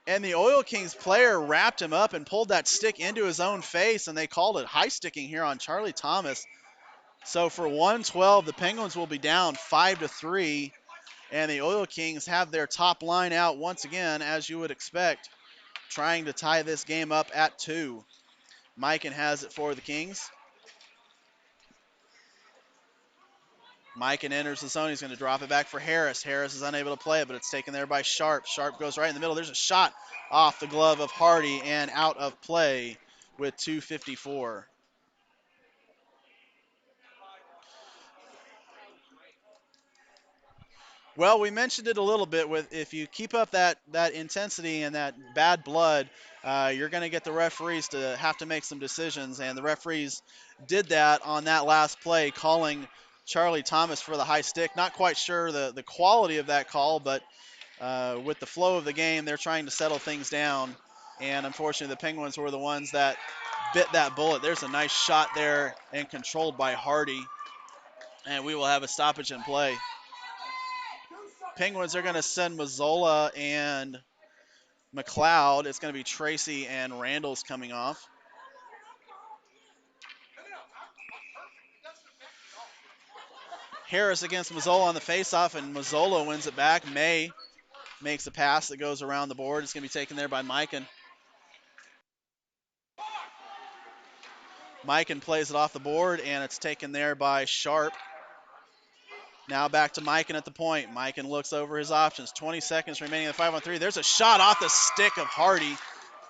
and the Oil Kings player wrapped him up and pulled that stick into his own face, and they called it high sticking here on Charlie Thomas. So for 112, the Penguins will be down 5-3, and the Oil Kings have their top line out once again, as you would expect, trying to tie this game up at 2. Mikan has it for the Kings. Mikan enters the zone. He's going to drop it back for Harris. Harris is unable to play it, but it's taken there by Sharp. Sharp goes right in the middle. There's a shot off the glove of Hardy and out of play with 2:54. Well, we mentioned it a little bit with if you keep up that intensity and that bad blood, you're going to get the referees to have to make some decisions, and the referees did that on that last play, calling Charlie Thomas for the high stick. Not quite sure the quality of that call, but with the flow of the game, they're trying to settle things down, and unfortunately the Penguins were the ones that bit that bullet. There's a nice shot there and controlled by Hardy, and we will have a stoppage in play. Penguins are going to send Mazzola and McLeod. It's going to be Tracy and Randall's coming off. Harris against Mazzola on the faceoff, and Mazzola wins it back. May makes a pass that goes around the board. It's going to be taken there by Mikan. Mikan plays it off the board, and it's taken there by Sharp. Now back to Mikan at the point. Mikan looks over his options. 20 seconds remaining in the 5-on-3. There's a shot off the stick of Hardy.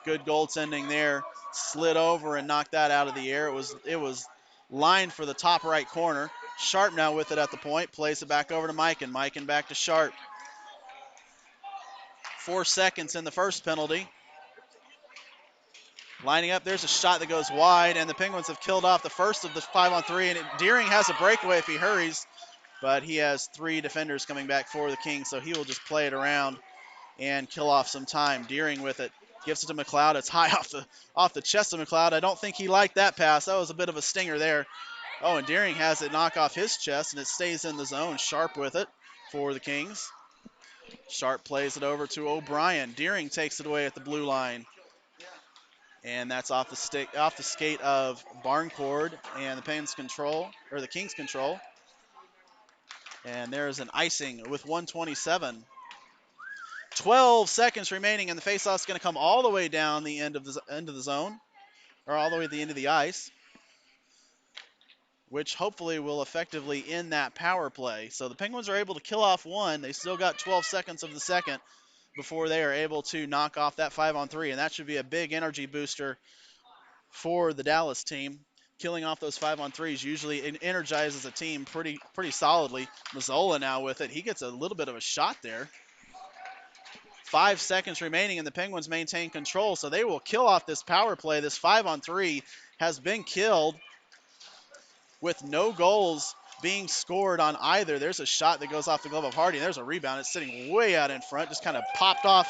Good goaltending there. Slid over and knocked that out of the air. It was lined for the top right corner. Sharp now with it at the point. Plays it back over to Mikan. Mikan back to Sharp. 4 seconds in the first penalty. Lining up, there's a shot that goes wide, and the Penguins have killed off the first of the 5-on-3, and Deering has a breakaway if he hurries, but he has 3 defenders coming back for the Kings, so he will just play it around and kill off some time. Deering with it, gives it to McLeod. It's high off the chest of McLeod. I don't think he liked that pass. That was a bit of a stinger there. Oh, and Deering has it knock off his chest, and it stays in the zone. Sharp with it for the Kings. Sharp plays it over to O'Brien. Deering takes it away at the blue line. And that's off the skate of Barncourt, and the Kings control. And there's an icing with 1:27. 12 seconds remaining, and the faceoff's going to come all the way down the end of the zone, or all the way to the end of the ice, which hopefully will effectively end that power play. So the Penguins are able to kill off one. They still got 12 seconds of the second before they are able to knock off that 5-on-3, and that should be a big energy booster for the Dallas team. Killing off those 5-on-3s usually energizes a team pretty solidly. Mazzola now with it. He gets a little bit of a shot there. 5 seconds remaining, and the Penguins maintain control, so they will kill off this power play. This 5-on-3 has been killed with no goals being scored on either. There's a shot that goes off the glove of Hardy. There's a rebound. It's sitting way out in front. Just kind of popped off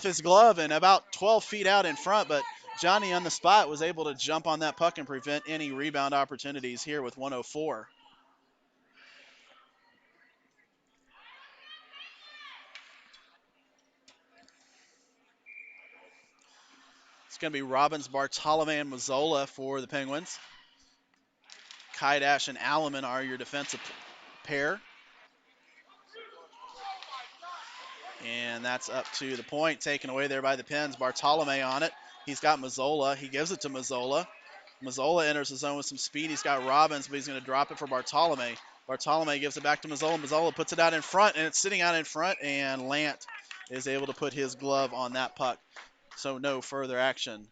his glove and about 12 feet out in front, but Johnny on the spot was able to jump on that puck and prevent any rebound opportunities here with 104. It's going to be Robbins, Bartolome, and Mazzola for the Penguins. Kaidash and Alleman are your defensive pair. And that's up to the point, taken away there by the Pens. Bartolome on it. He's got Mazzola. He gives it to Mazzola. Mazzola enters the zone with some speed. He's got Robbins, but he's going to drop it for Bartolome. Bartolome gives it back to Mazzola. Mazzola puts it out in front, and it's sitting out in front, and Lant is able to put his glove on that puck. So no further action.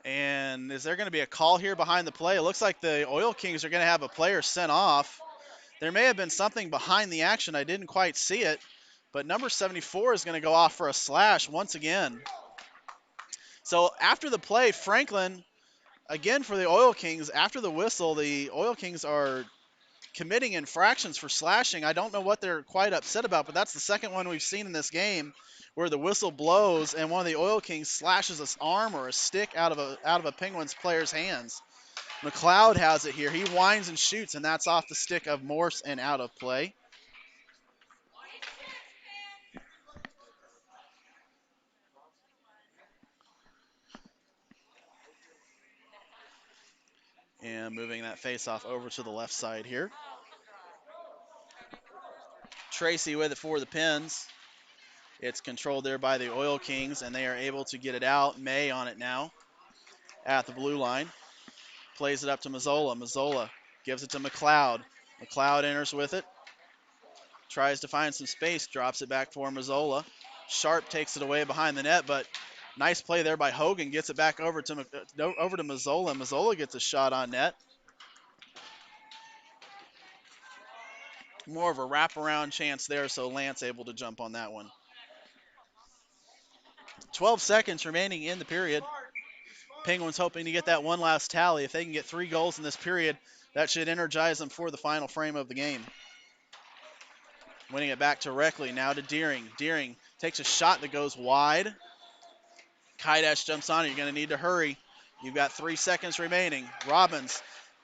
And is there going to be a call here behind the play? It looks like the Oil Kings are going to have a player sent off. There may have been something behind the action. I didn't quite see it, but number 74 is going to go off for a slash once again. So after the play, Franklin, again for the Oil Kings, after the whistle, the Oil Kings are committing infractions for slashing. I don't know what they're quite upset about, but that's the second one we've seen in this game where the whistle blows and one of the Oil Kings slashes an arm or a stick out of a Penguins player's hands. McLeod has it here. He winds and shoots, and that's off the stick of Morse and out of play. And moving that face-off over to the left side here. Tracy with it for the Pens. It's controlled there by the Oil Kings, and they are able to get it out. May on it now at the blue line. Plays it up to Mazzola. Mazzola gives it to McLeod. McLeod enters with it. Tries to find some space. Drops it back for Mazzola. Sharp takes it away behind the net, but nice play there by Hogan. Gets it back over to Mazzola. Mazzola gets a shot on net. More of a wraparound chance there, so Lance able to jump on that one. 12 seconds remaining in the period. Penguins hoping to get that one last tally. If they can get 3 goals in this period, that should energize them for the final frame of the game. Winning it back to Reckley, now to Deering. Deering takes a shot that goes wide. Kaidash jumps on it. You're going to need to hurry. You've got 3 seconds remaining. Robbins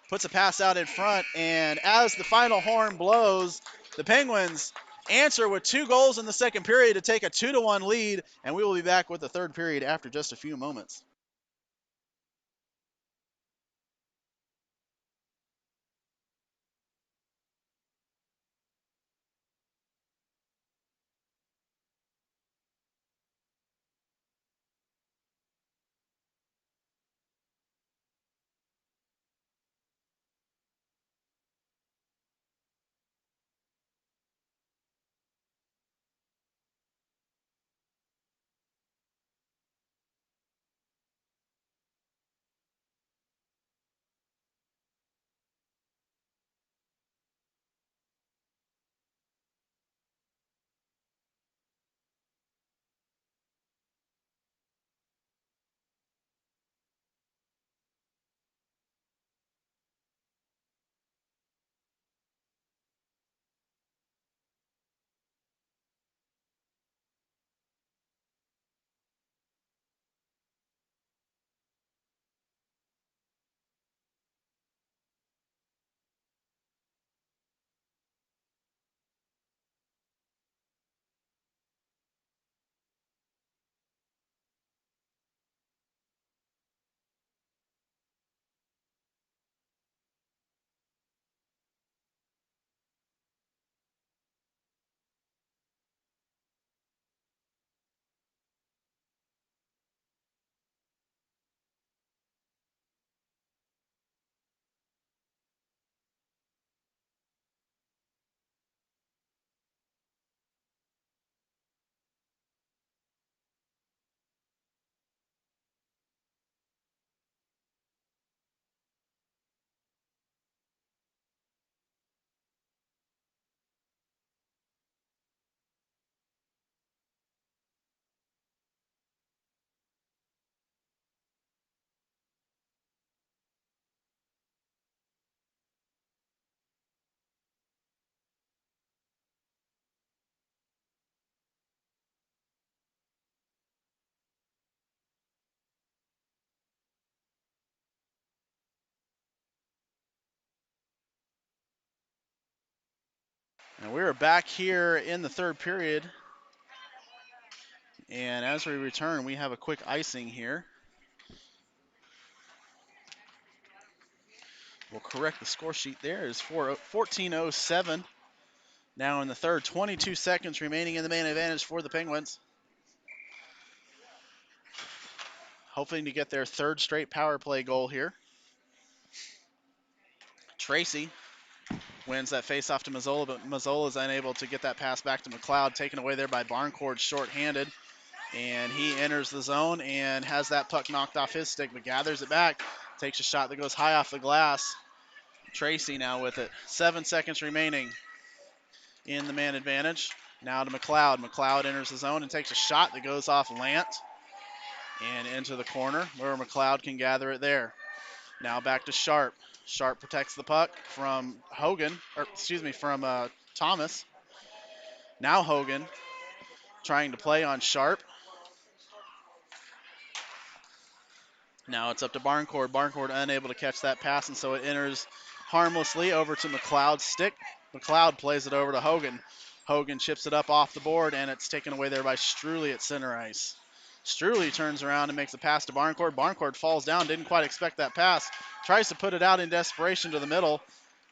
puts a pass out in front, and as the final horn blows, the Penguins answer with 2 goals in the second period to take a 2-1 lead, and we will be back with the third period after just a few moments. And we're back here in the third period. And as we return, we have a quick icing here. We'll correct the score sheet there. It's 14:07. Now in the third, 22 seconds remaining in the man advantage for the Penguins. Hoping to get their third straight power play goal here. Tracy wins that face-off to Mazzola, but Mazzola is unable to get that pass back to McLeod, taken away there by Barncourt, short-handed. And he enters the zone and has that puck knocked off his stick, but gathers it back, takes a shot that goes high off the glass. Tracy now with it. 7 seconds remaining in the man advantage. Now to McLeod. McLeod enters the zone and takes a shot that goes off Lant and into the corner where McLeod can gather it there. Now back to Sharp. Sharp protects the puck from from Thomas. Now Hogan trying to play on Sharp. Now it's up to Barncourt. Barncourt unable to catch that pass, and so it enters harmlessly over to McLeod's stick. McLeod plays it over to Hogan. Hogan chips it up off the board, and it's taken away there by Struley at center ice. Struley turns around and makes a pass to Barncourt. Barncourt falls down, didn't quite expect that pass. Tries to put it out in desperation to the middle,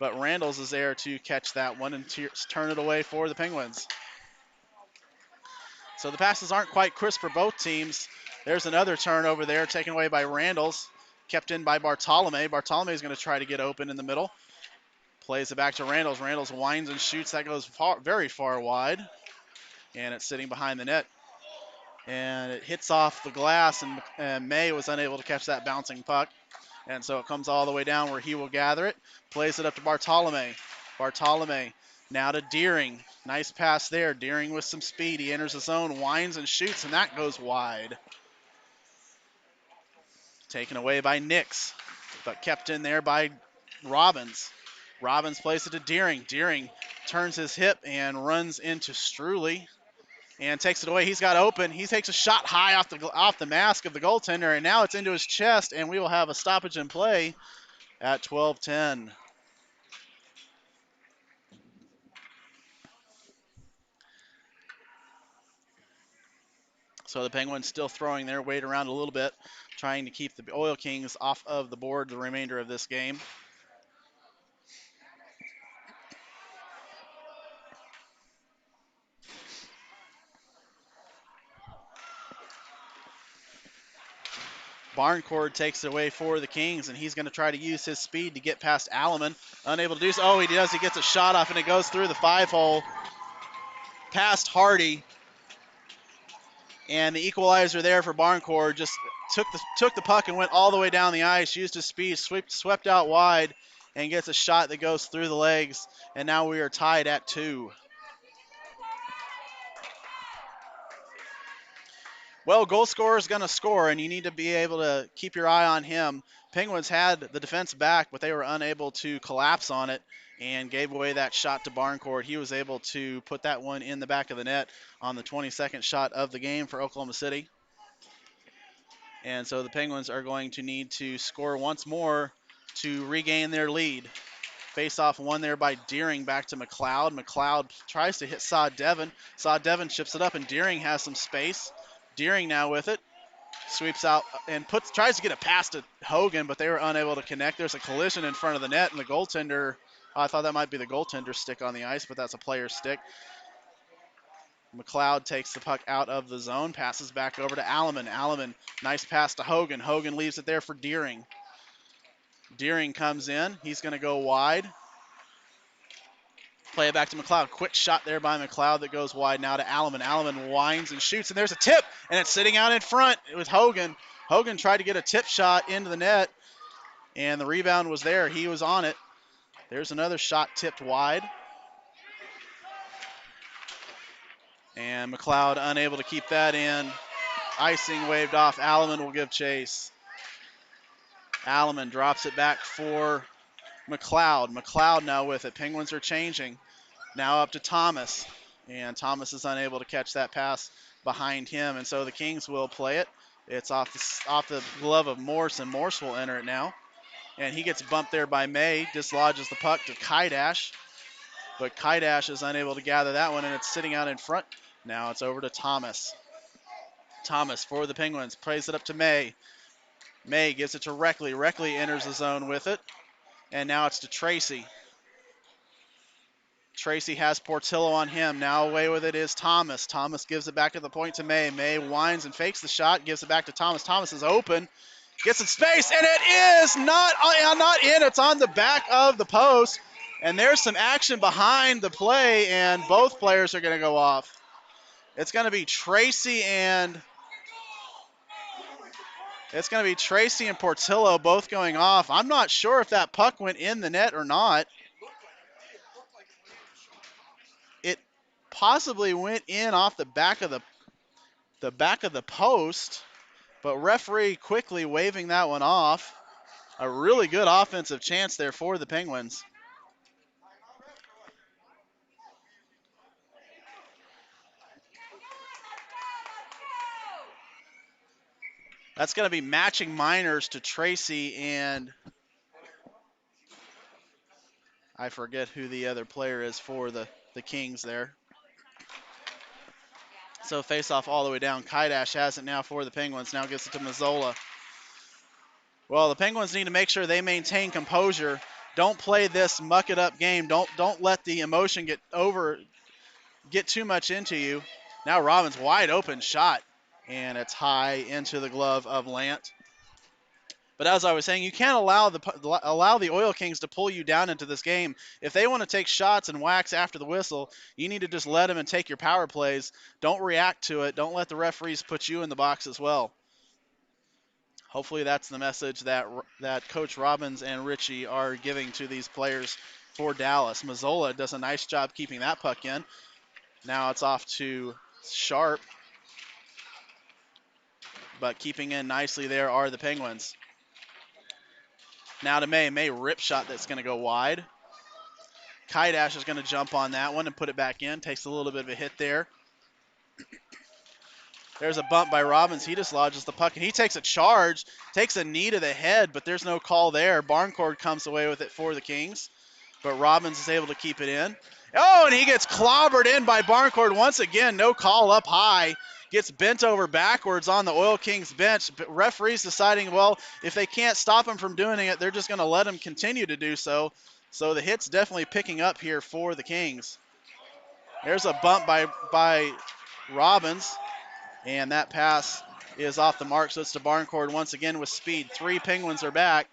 but Randalls is there to catch that one and turn it away for the Penguins. So the passes aren't quite crisp for both teams. There's another turnover there taken away by Randalls, kept in by Bartolome. Bartolome is going to try to get open in the middle. Plays it back to Randalls. Randalls winds and shoots. That goes very far wide, and it's sitting behind the net. And it hits off the glass, and May was unable to catch that bouncing puck. And so it comes all the way down where he will gather it. Plays it up to Bartolome. Bartolome now to Deering. Nice pass there. Deering with some speed. He enters the zone, winds and shoots, and that goes wide. Taken away by Nix, but kept in there by Robbins. Robbins plays it to Deering. Deering turns his hip and runs into Struley and takes it away. He's got open. He takes a shot high off the mask of the goaltender, and now it's into his chest, and we will have a stoppage in play at 12:10. So the Penguins still throwing their weight around a little bit, trying to keep the Oil Kings off of the board the remainder of this game. Barncourt takes it away for the Kings, and he's going to try to use his speed to get past Alleman. Unable to do so. Oh, he does. He gets a shot off, and it goes through the 5-hole past Hardy. And the equalizer there for Barncourt just took the puck and went all the way down the ice, used his speed, swept out wide, and gets a shot that goes through the legs. And now we are tied at 2. Well, goal scorer is going to score, and you need to be able to keep your eye on him. Penguins had the defense back, but they were unable to collapse on it and gave away that shot to Barncourt. He was able to put that one in the back of the net on the 22nd shot of the game for Oklahoma City. And so the Penguins are going to need to score once more to regain their lead. Face-off won there by Deering back to McLeod. McLeod tries to hit Saw Devon. Saw Devon chips it up, and Deering has some space. Deering now with it. Sweeps out and tries to get a pass to Hogan, but they were unable to connect. There's a collision in front of the net, and the goaltender, I thought that might be the goaltender's stick on the ice, but that's a player's stick. McLeod takes the puck out of the zone, passes back over to Alleman. Alleman, nice pass to Hogan. Hogan leaves it there for Deering. Deering comes in. He's going to go wide. Play it back to McLeod. Quick shot there by McLeod that goes wide now to Alleman. Alleman winds and shoots, and there's a tip, and it's sitting out in front with Hogan. Hogan tried to get a tip shot into the net, and the rebound was there. He was on it. There's another shot tipped wide. And McLeod unable to keep that in. Icing waved off. Alleman will give chase. Alleman drops it back for McLeod. McLeod now with it. Penguins are changing. Now up to Thomas. And Thomas is unable to catch that pass behind him. And so the Kings will play it. It's off the glove of Morse, and Morse will enter it now. And he gets bumped there by May. Dislodges the puck to Kaidash. But Kaidash is unable to gather that one, and it's sitting out in front. Now it's over to Thomas. Thomas for the Penguins. Plays it up to May. May gives it to Reckley. Reckley enters the zone with it. And now it's to Tracy. Tracy has Portillo on him. Now away with it is Thomas. Thomas gives it back to the point to May. May winds and fakes the shot. Gives it back to Thomas. Thomas is open. Gets in space, and it is not in. It's on the back of the post. And there's some action behind the play, and both players are going to go off. It's going to be Tracy and Portillo both going off. I'm not sure if that puck went in the net or not. It possibly went in off the back of the post, but referee quickly waving that one off. A really good offensive chance there for the Penguins. That's going to be matching minors to Tracy, and I forget who the other player is for the Kings there. So face off all the way down. Kaidash has it now for the Penguins. Now gets it to Mazzola. Well, the Penguins need to make sure they maintain composure. Don't play this muck it up game. Don't let the emotion get too much into you. Now Robbins wide open shot, and it's high into the glove of Lant. But as I was saying, you can't allow the Oil Kings to pull you down into this game. If they want to take shots and wax after the whistle, you need to just let them and take your power plays. Don't react to it. Don't let the referees put you in the box as well. Hopefully that's the message that Coach Robbins and Richie are giving to these players for Dallas. Mazzola does a nice job keeping that puck in. Now it's off to Sharp, but keeping in nicely there are the Penguins. Now to May. May rip shot that's going to go wide. Kaidash is going to jump on that one and put it back in. Takes a little bit of a hit there. There's a bump by Robbins. He dislodges the puck, and he takes a charge, takes a knee to the head, but there's no call there. Barncourt comes away with it for the Kings, but Robbins is able to keep it in. Oh, and he gets clobbered in by Barncourt once again. No call up high. Gets bent over backwards on the Oil Kings bench. But referees deciding, well, if they can't stop him from doing it, they're just going to let him continue to do so. So the hit's definitely picking up here for the Kings. There's a bump by Robbins, and that pass is off the mark, so it's to Barncourt once again with speed. 3 Penguins are back,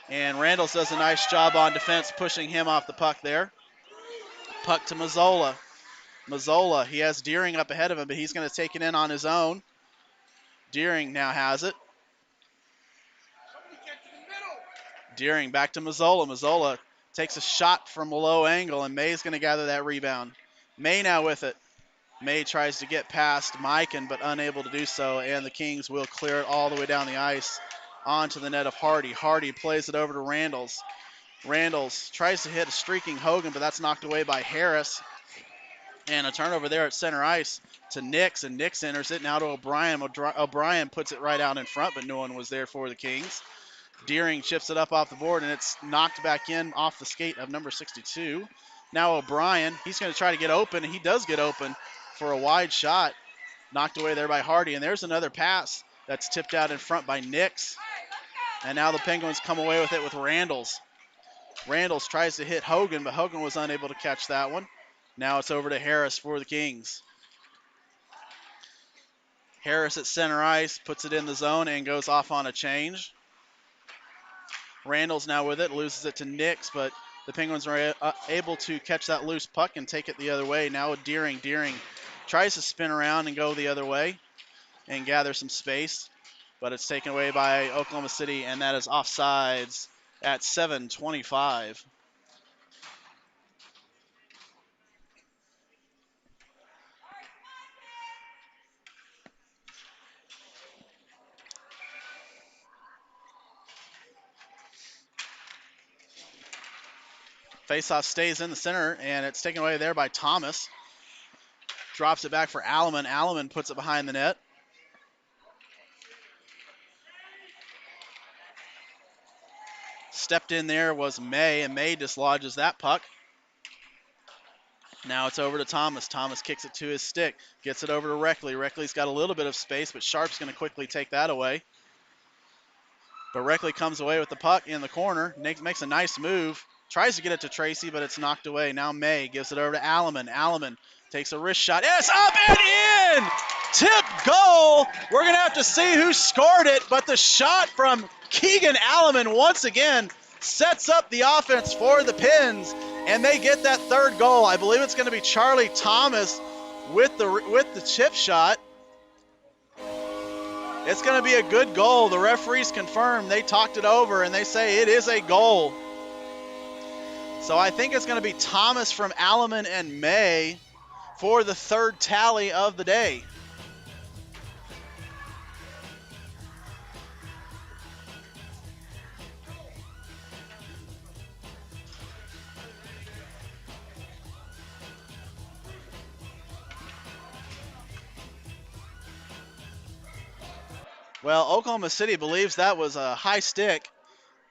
and Randalls does a nice job on defense pushing him off the puck there. Puck to Mazzola. Mazzola, he has Deering up ahead of him, but he's going to take it in on his own. Deering now has it. Deering back to Mazzola. Mazzola takes a shot from a low angle, and May's going to gather that rebound. May now with it. May tries to get past Mikan, but unable to do so, and the Kings will clear it all the way down the ice onto the net of Hardy. Hardy plays it over to Randalls. Randalls tries to hit a streaking Hogan, but that's knocked away by Harris. And a turnover there at center ice to Nix, and Nix enters it now to O'Brien. O'Brien puts it right out in front, but no one was there for the Kings. Deering chips it up off the board, and it's knocked back in off the skate of number 62. Now O'Brien, he's going to try to get open, and he does get open for a wide shot. Knocked away there by Hardy, and there's another pass that's tipped out in front by Nix. And now the Penguins come away with it with Randalls. Randalls tries to hit Hogan, but Hogan was unable to catch that one. Now it's over to Harris for the Kings. Harris at center ice, puts it in the zone and goes off on a change. Randall's now with it, loses it to Nix, but the Penguins are able to catch that loose puck and take it the other way. Now with Deering. Deering tries to spin around and go the other way and gather some space, but it's taken away by Oklahoma City, and that is offsides at 7:25. Faceoff stays in the center, and it's taken away there by Thomas. Drops it back for Alleman. Alleman puts it behind the net. Stepped in there was May, and May dislodges that puck. Now it's over to Thomas. Thomas kicks it to his stick, gets it over to Reckley. Reckley's got a little bit of space, but Sharp's going to quickly take that away. But Reckley comes away with the puck in the corner, makes a nice move, tries to get it to Tracy, but it's knocked away. Now May gives it over to Alleman. Alleman takes a wrist shot. It's up and in! Tip goal! We're going to have to see who scored it, but the shot from Keegan Alleman once again sets up the offense for the Pins, and they get that third goal. I believe it's going to be Charlie Thomas with the chip shot. It's going to be a good goal. The referees confirm. They talked it over, and they say it is a goal. So I think it's going to be Thomas from Alleman and May for the third tally of the day. Well, Oklahoma City believes that was a high stick,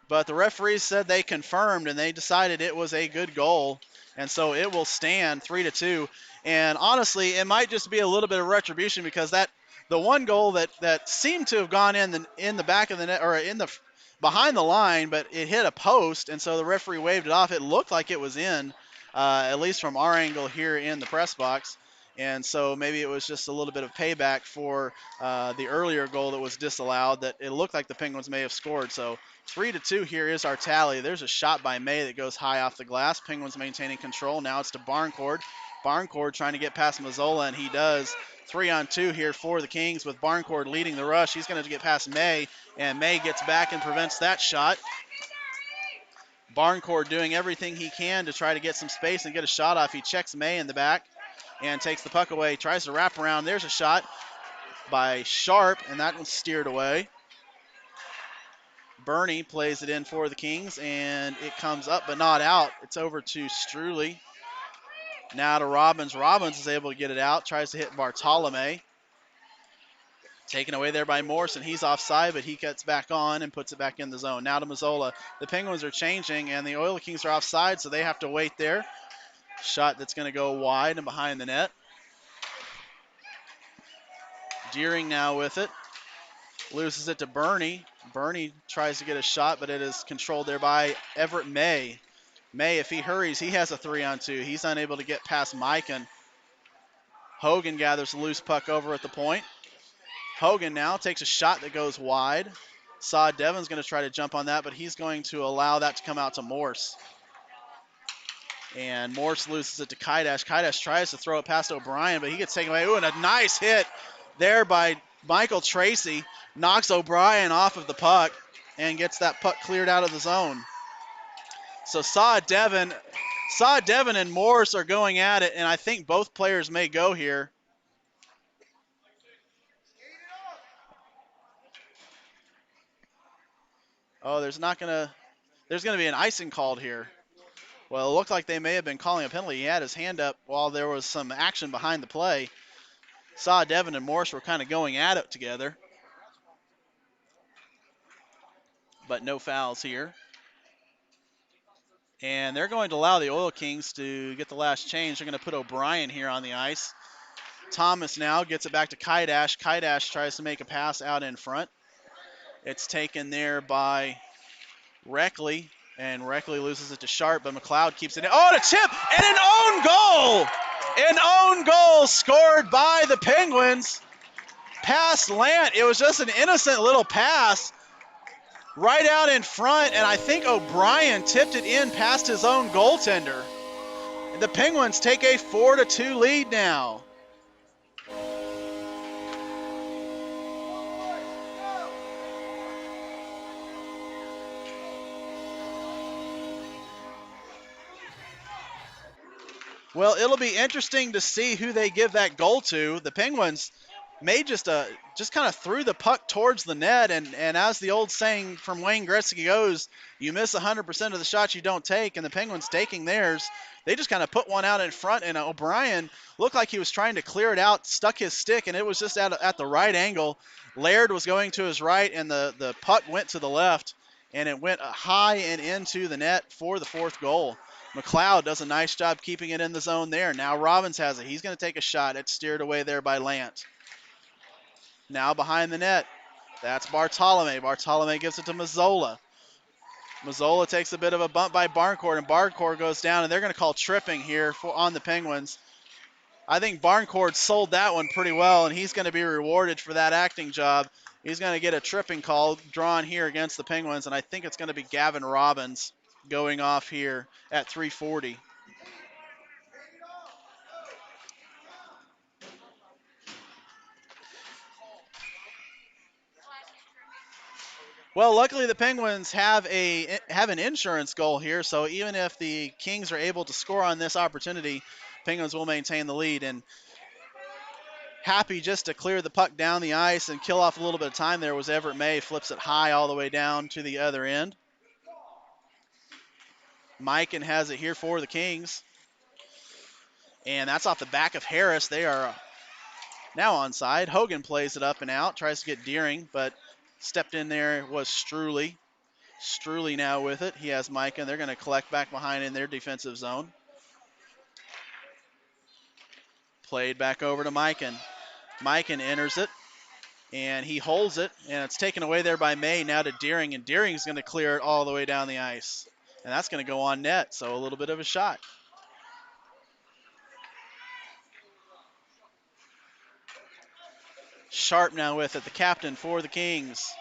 but the referees said they confirmed and they decided it was a good goal, and so it will stand 3-2. And honestly, it might just be a little bit of retribution because the one goal that seemed to have gone in the back of the net or in the behind the line, but it hit a post, and so the referee waved it off. It looked like it was in, at least from our angle here in the press box. And so maybe it was just a little bit of payback for the earlier goal that was disallowed that it looked like the Penguins may have scored. So 3-2 here is our tally. There's a shot by May that goes high off the glass. Penguins maintaining control. Now it's to Barncourt. Barncourt trying to get past Mazzola, and he does. 3-on-2 here for the Kings with Barncourt leading the rush. He's going to get past May, and May gets back and prevents that shot. Barncourt doing everything he can to try to get some space and get a shot off. He checks May in the back and takes the puck away. Tries to wrap around. There's a shot by Sharp, and that one's steered away. Bernie plays it in for the Kings, and it comes up but not out. It's over to Struley. Now to Robbins. Robbins is able to get it out. Tries to hit Bartolome. Taken away there by Morrison. He's offside, but he gets back on and puts it back in the zone. Now to Mazzola. The Penguins are changing, and the Oil Kings are offside, so they have to wait there. Shot that's going to go wide and behind the net. Deering now with it. Loses it to Bernie. Bernie tries to get a shot, but it is controlled there by Everett May. May, if he hurries, he has a 3-on-2. He's unable to get past Mikan. Hogan gathers a loose puck over at the point. Hogan now takes a shot that goes wide. Saw Devon's going to try to jump on that, but he's going to allow that to come out to Morse. And Morse loses it to Kaidash. Kaidash tries to throw it past O'Brien, but he gets taken away. Ooh, and a nice hit there by Michael Tracy. Knocks O'Brien off of the puck and gets that puck cleared out of the zone. So Saw Devon and Morse are going at it, and I think both players may go here. Oh, there's going to be an icing called here. Well, it looked like they may have been calling a penalty. He had his hand up while there was some action behind the play. Saw Devon and Morse were kind of going at it together. But no fouls here. And they're going to allow the Oil Kings to get the last change. They're going to put O'Brien here on the ice. Thomas now gets it back to Kaidash. Kaidash tries to make a pass out in front. It's taken there by Reckley, and Reckley loses it to Sharp, but McLeod keeps it in. Oh, and a chip, and an own goal! An own goal scored by the Penguins. Past Lant. It was just an innocent little pass right out in front, and I think O'Brien tipped it in past his own goaltender. And the Penguins take a 4-2 lead now. Well, it'll be interesting to see who they give that goal to. The Penguins may just kind of threw the puck towards the net, and as the old saying from Wayne Gretzky goes, you miss 100% of the shots you don't take, and the Penguins taking theirs. They just kind of put one out in front, and O'Brien looked like he was trying to clear it out, stuck his stick, and it was just at the right angle. Laird was going to his right, and the puck went to the left, and it went high and into the net for the fourth goal. McLeod does a nice job keeping it in the zone there. Now Robbins has it. He's going to take a shot. It's steered away there by Lant. Now behind the net. That's Bartolome. Bartolome gives it to Mazzola. Mazzola takes a bit of a bump by Barncourt, and Barncourt goes down, and they're going to call tripping here on the Penguins. I think Barncourt sold that one pretty well, and he's going to be rewarded for that acting job. He's going to get a tripping call drawn here against the Penguins, and I think it's going to be Gavin Robbins going off here at 3:40. Well, luckily the Penguins have an insurance goal here, so even if the Kings are able to score on this opportunity, Penguins will maintain the lead. And happy just to clear the puck down the ice and kill off a little bit of time there was Everett May. Flips it high all the way down to the other end. Mikan has it here for the Kings. And that's off the back of Harris. They are Now onside. Hogan plays it up and out, tries to get Deering, but stepped in there was Struley. Struley now with it. He has Micah, and they're going to collect back behind in their defensive zone. Played back over to Mikan. Mikan enters it, and he holds it, and it's taken away there by May, now to Deering, and Deering's going to clear it all the way down the ice. And that's going to go on net, so a little bit of a shot. Sharp now with it, the captain for the Kings.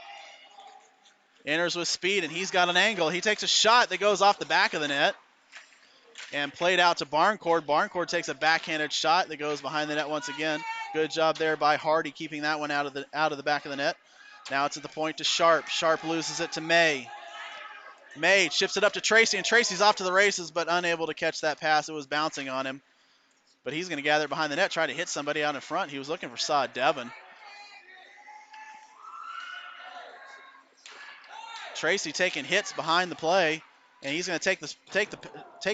Enters with speed, and he's got an angle. He takes a shot that goes off the back of the net and played out to Barncourt. Barncourt takes a backhanded shot that goes behind the net once again. Good job there by Hardy keeping that one out of the back of the net. Now it's at the point to Sharp. Sharp loses it to May. May shifts it up to Tracy, and Tracy's off to the races, but unable to catch that pass. It was bouncing on him. But he's going to gather behind the net, try to hit somebody out in front. He was looking for Saad Devon. Tracy taking hits behind the play, and he's going to take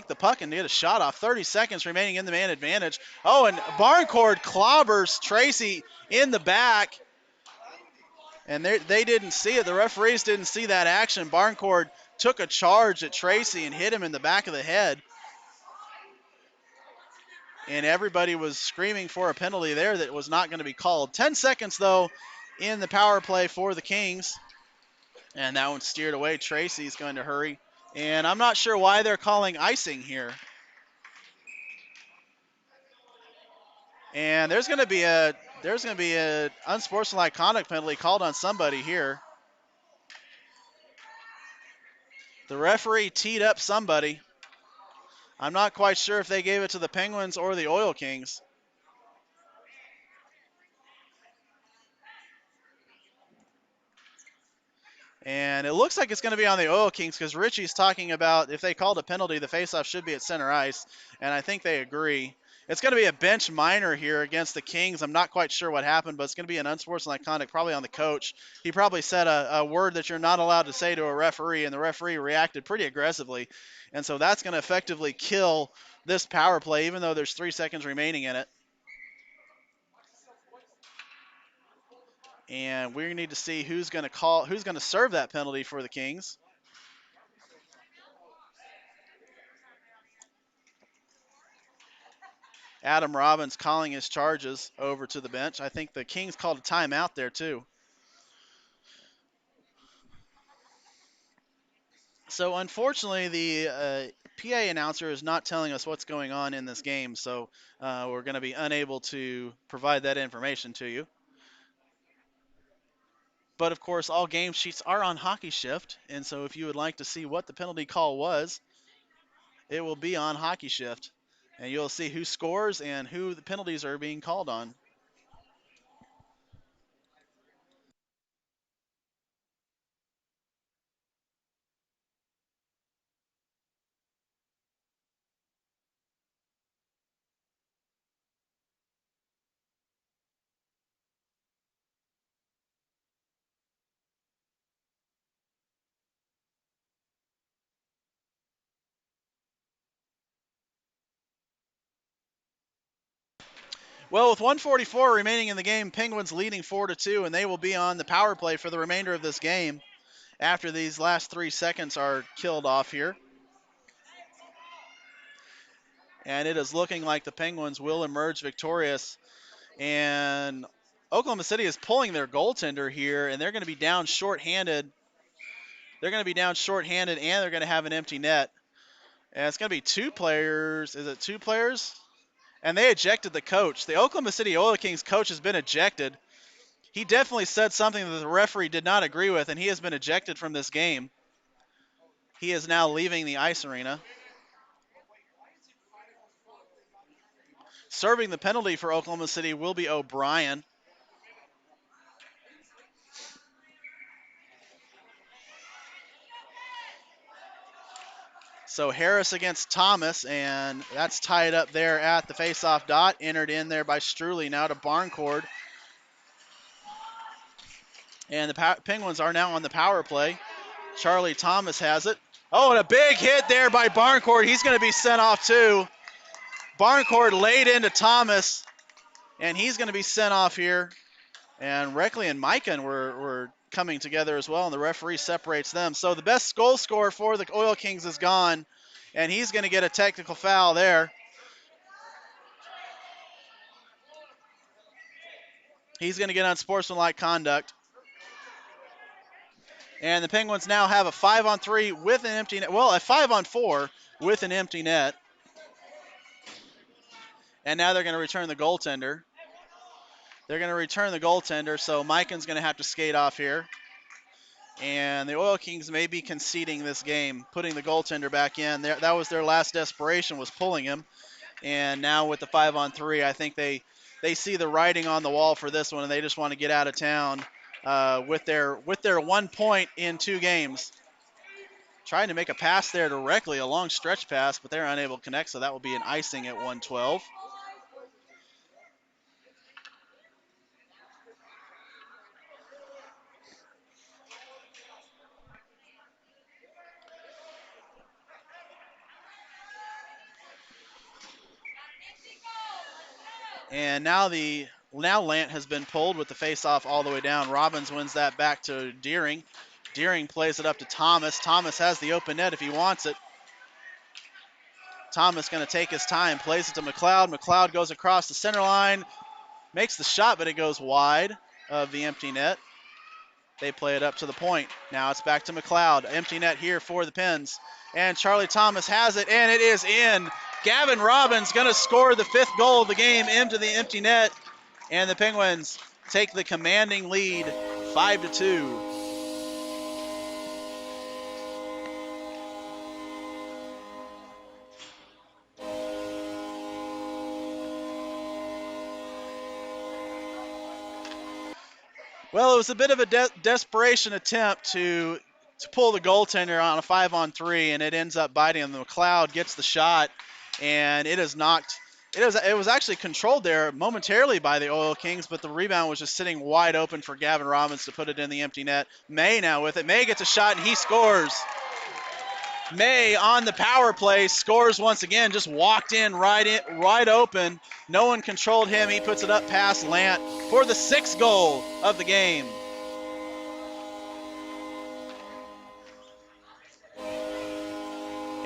the puck and get a shot off. 30 seconds remaining in the man advantage. Oh, and Barncourt clobbers Tracy in the back, and they didn't see it. The referees didn't see that action. Barncourt took a charge at Tracy and hit him in the back of the head. And everybody was screaming for a penalty there that was not going to be called. 10 seconds, though, in the power play for the Kings. And that one steered away. Tracy's going to hurry. And I'm not sure why they're calling icing here. And there's going to be a unsportsmanlike conduct penalty called on somebody here. The referee teed up somebody. I'm not quite sure if they gave it to the Penguins or the Oil Kings. And it looks like it's going to be on the Oil Kings because Richie's talking about if they called a penalty, the faceoff should be at center ice. And I think they agree. It's going to be a bench minor here against the Kings. I'm not quite sure what happened, but it's going to be an unsportsmanlike conduct probably on the coach. He probably said a word that you're not allowed to say to a referee, and the referee reacted pretty aggressively. And so that's going to effectively kill this power play, even though there's 3 seconds remaining in it. And we need to see who's going to serve that penalty for the Kings. Adam Robbins calling his charges over to the bench. I think the Kings called a timeout there too. So unfortunately, the PA announcer is not telling us what's going on in this game, so we're going to be unable to provide that information to you. But of course, all game sheets are on Hockey Shift, and so if you would like to see what the penalty call was, it will be on Hockey Shift, and you'll see who scores and who the penalties are being called on. Well, with 1:44 remaining in the game, Penguins leading 4-2, and they will be on the power play for the remainder of this game after these last 3 seconds are killed off here. And it is looking like the Penguins will emerge victorious. And Oklahoma City is pulling their goaltender here, and they're going to be down shorthanded. They're going to be down shorthanded, and they're going to have an empty net. And it's going to be 2 players. Is it 2 players? And they ejected the coach. The Oklahoma City Oil Kings coach has been ejected. He definitely said something that the referee did not agree with, and he has been ejected from this game. He is now leaving the ice arena. Serving the penalty for Oklahoma City will be O'Brien. So Harris against Thomas, and that's tied up there at the faceoff dot. Entered in there by Struley, now to Barncourt. And the Penguins are now on the power play. Charlie Thomas has it. Oh, and a big hit there by Barncourt. He's going to be sent off too. Barncourt laid into Thomas, And he's going to be sent off here. And Reckley and Mikan were coming together as well, and the referee separates them. So the best goal scorer for the Oil Kings is gone, and he's going to get a technical foul there. He's going to get unsportsmanlike conduct. And the Penguins now have a 5-on-3 with an empty net. Well, a 5-on-4 with an empty net. And now they're going to return the goaltender. So Mikan's going to have to skate off here. And the Oil Kings may be conceding this game, putting the goaltender back in. That was their last desperation, was pulling him. And now with the 5-on-3, I think they see the writing on the wall for this one, and they just want to get out of town with their 1 point in 2 games. Trying to make a pass there directly, a long stretch pass, but they're unable to connect, so that will be an icing at 112. And now Lant has been pulled with the face-off all the way down. Robbins wins that back to Deering. Deering plays it up to Thomas. Thomas has the open net if he wants it. Thomas going to take his time, plays it to McLeod. McLeod goes across the center line, makes the shot, but it goes wide of the empty net. They play it up to the point. Now it's back to McLeod. Empty net here for the Pens. And Charlie Thomas has it, and it is in. Gavin Robbins going to score the 5th goal of the game into the empty net. And the Penguins take the commanding lead 5-2. Well, it was a bit of a desperation attempt to pull the goaltender on a 5-on-3, and it ends up biting him. McLeod gets the shot, and it is knocked. It was actually controlled there momentarily by the Oil Kings, but the rebound was just sitting wide open for Gavin Robbins to put it in the empty net. May now with it. May gets a shot, and he scores. May on the power play scores once again, just walked in right open. No one controlled him. He puts it up past Lant for the 6th goal of the game.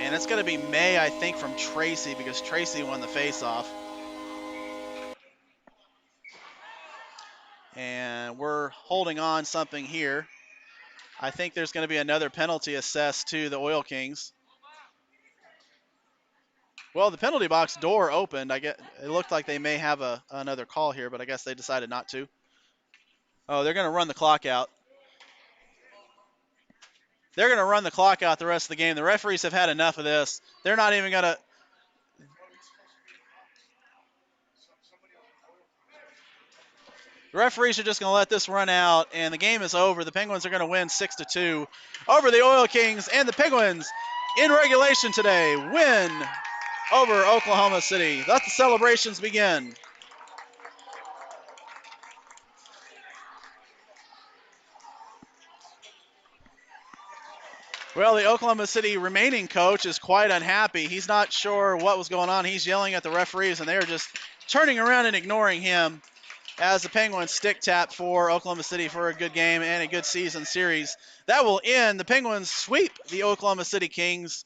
And it's going to be May, I think, from Tracy, because Tracy won the faceoff. And we're holding on something here. I think there's going to be another penalty assessed to the Oil Kings. Well, the penalty box door opened. It looked like they may have another call here, but I guess they decided not to. Oh, they're going to run the clock out. They're going to run the clock out the rest of the game. The referees have had enough of this. They're not even going to. The referees are just going to let this run out, and the game is over. The Penguins are going to win 6-2 over the Oil Kings, and the Penguins, in regulation today, win over Oklahoma City. Let the celebrations begin. Well, the Oklahoma City remaining coach is quite unhappy. He's not sure what was going on. He's yelling at the referees, and they are just turning around and ignoring him as the Penguins stick tap for Oklahoma City for a good game and a good season series. That will end. The Penguins sweep the Oklahoma City Kings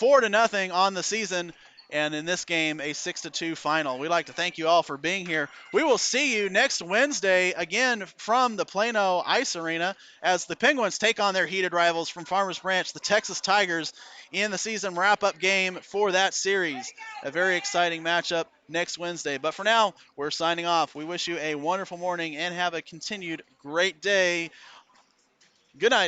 4-0 on the season. And in this game, a 6-2 final. We'd like to thank you all for being here. We will see you next Wednesday again from the Plano Ice Arena as the Penguins take on their heated rivals from Farmers Branch, the Texas Tigers, in the season wrap-up game for that series. A very exciting matchup next Wednesday. But for now, we're signing off. We wish you a wonderful morning and have a continued great day. Good night.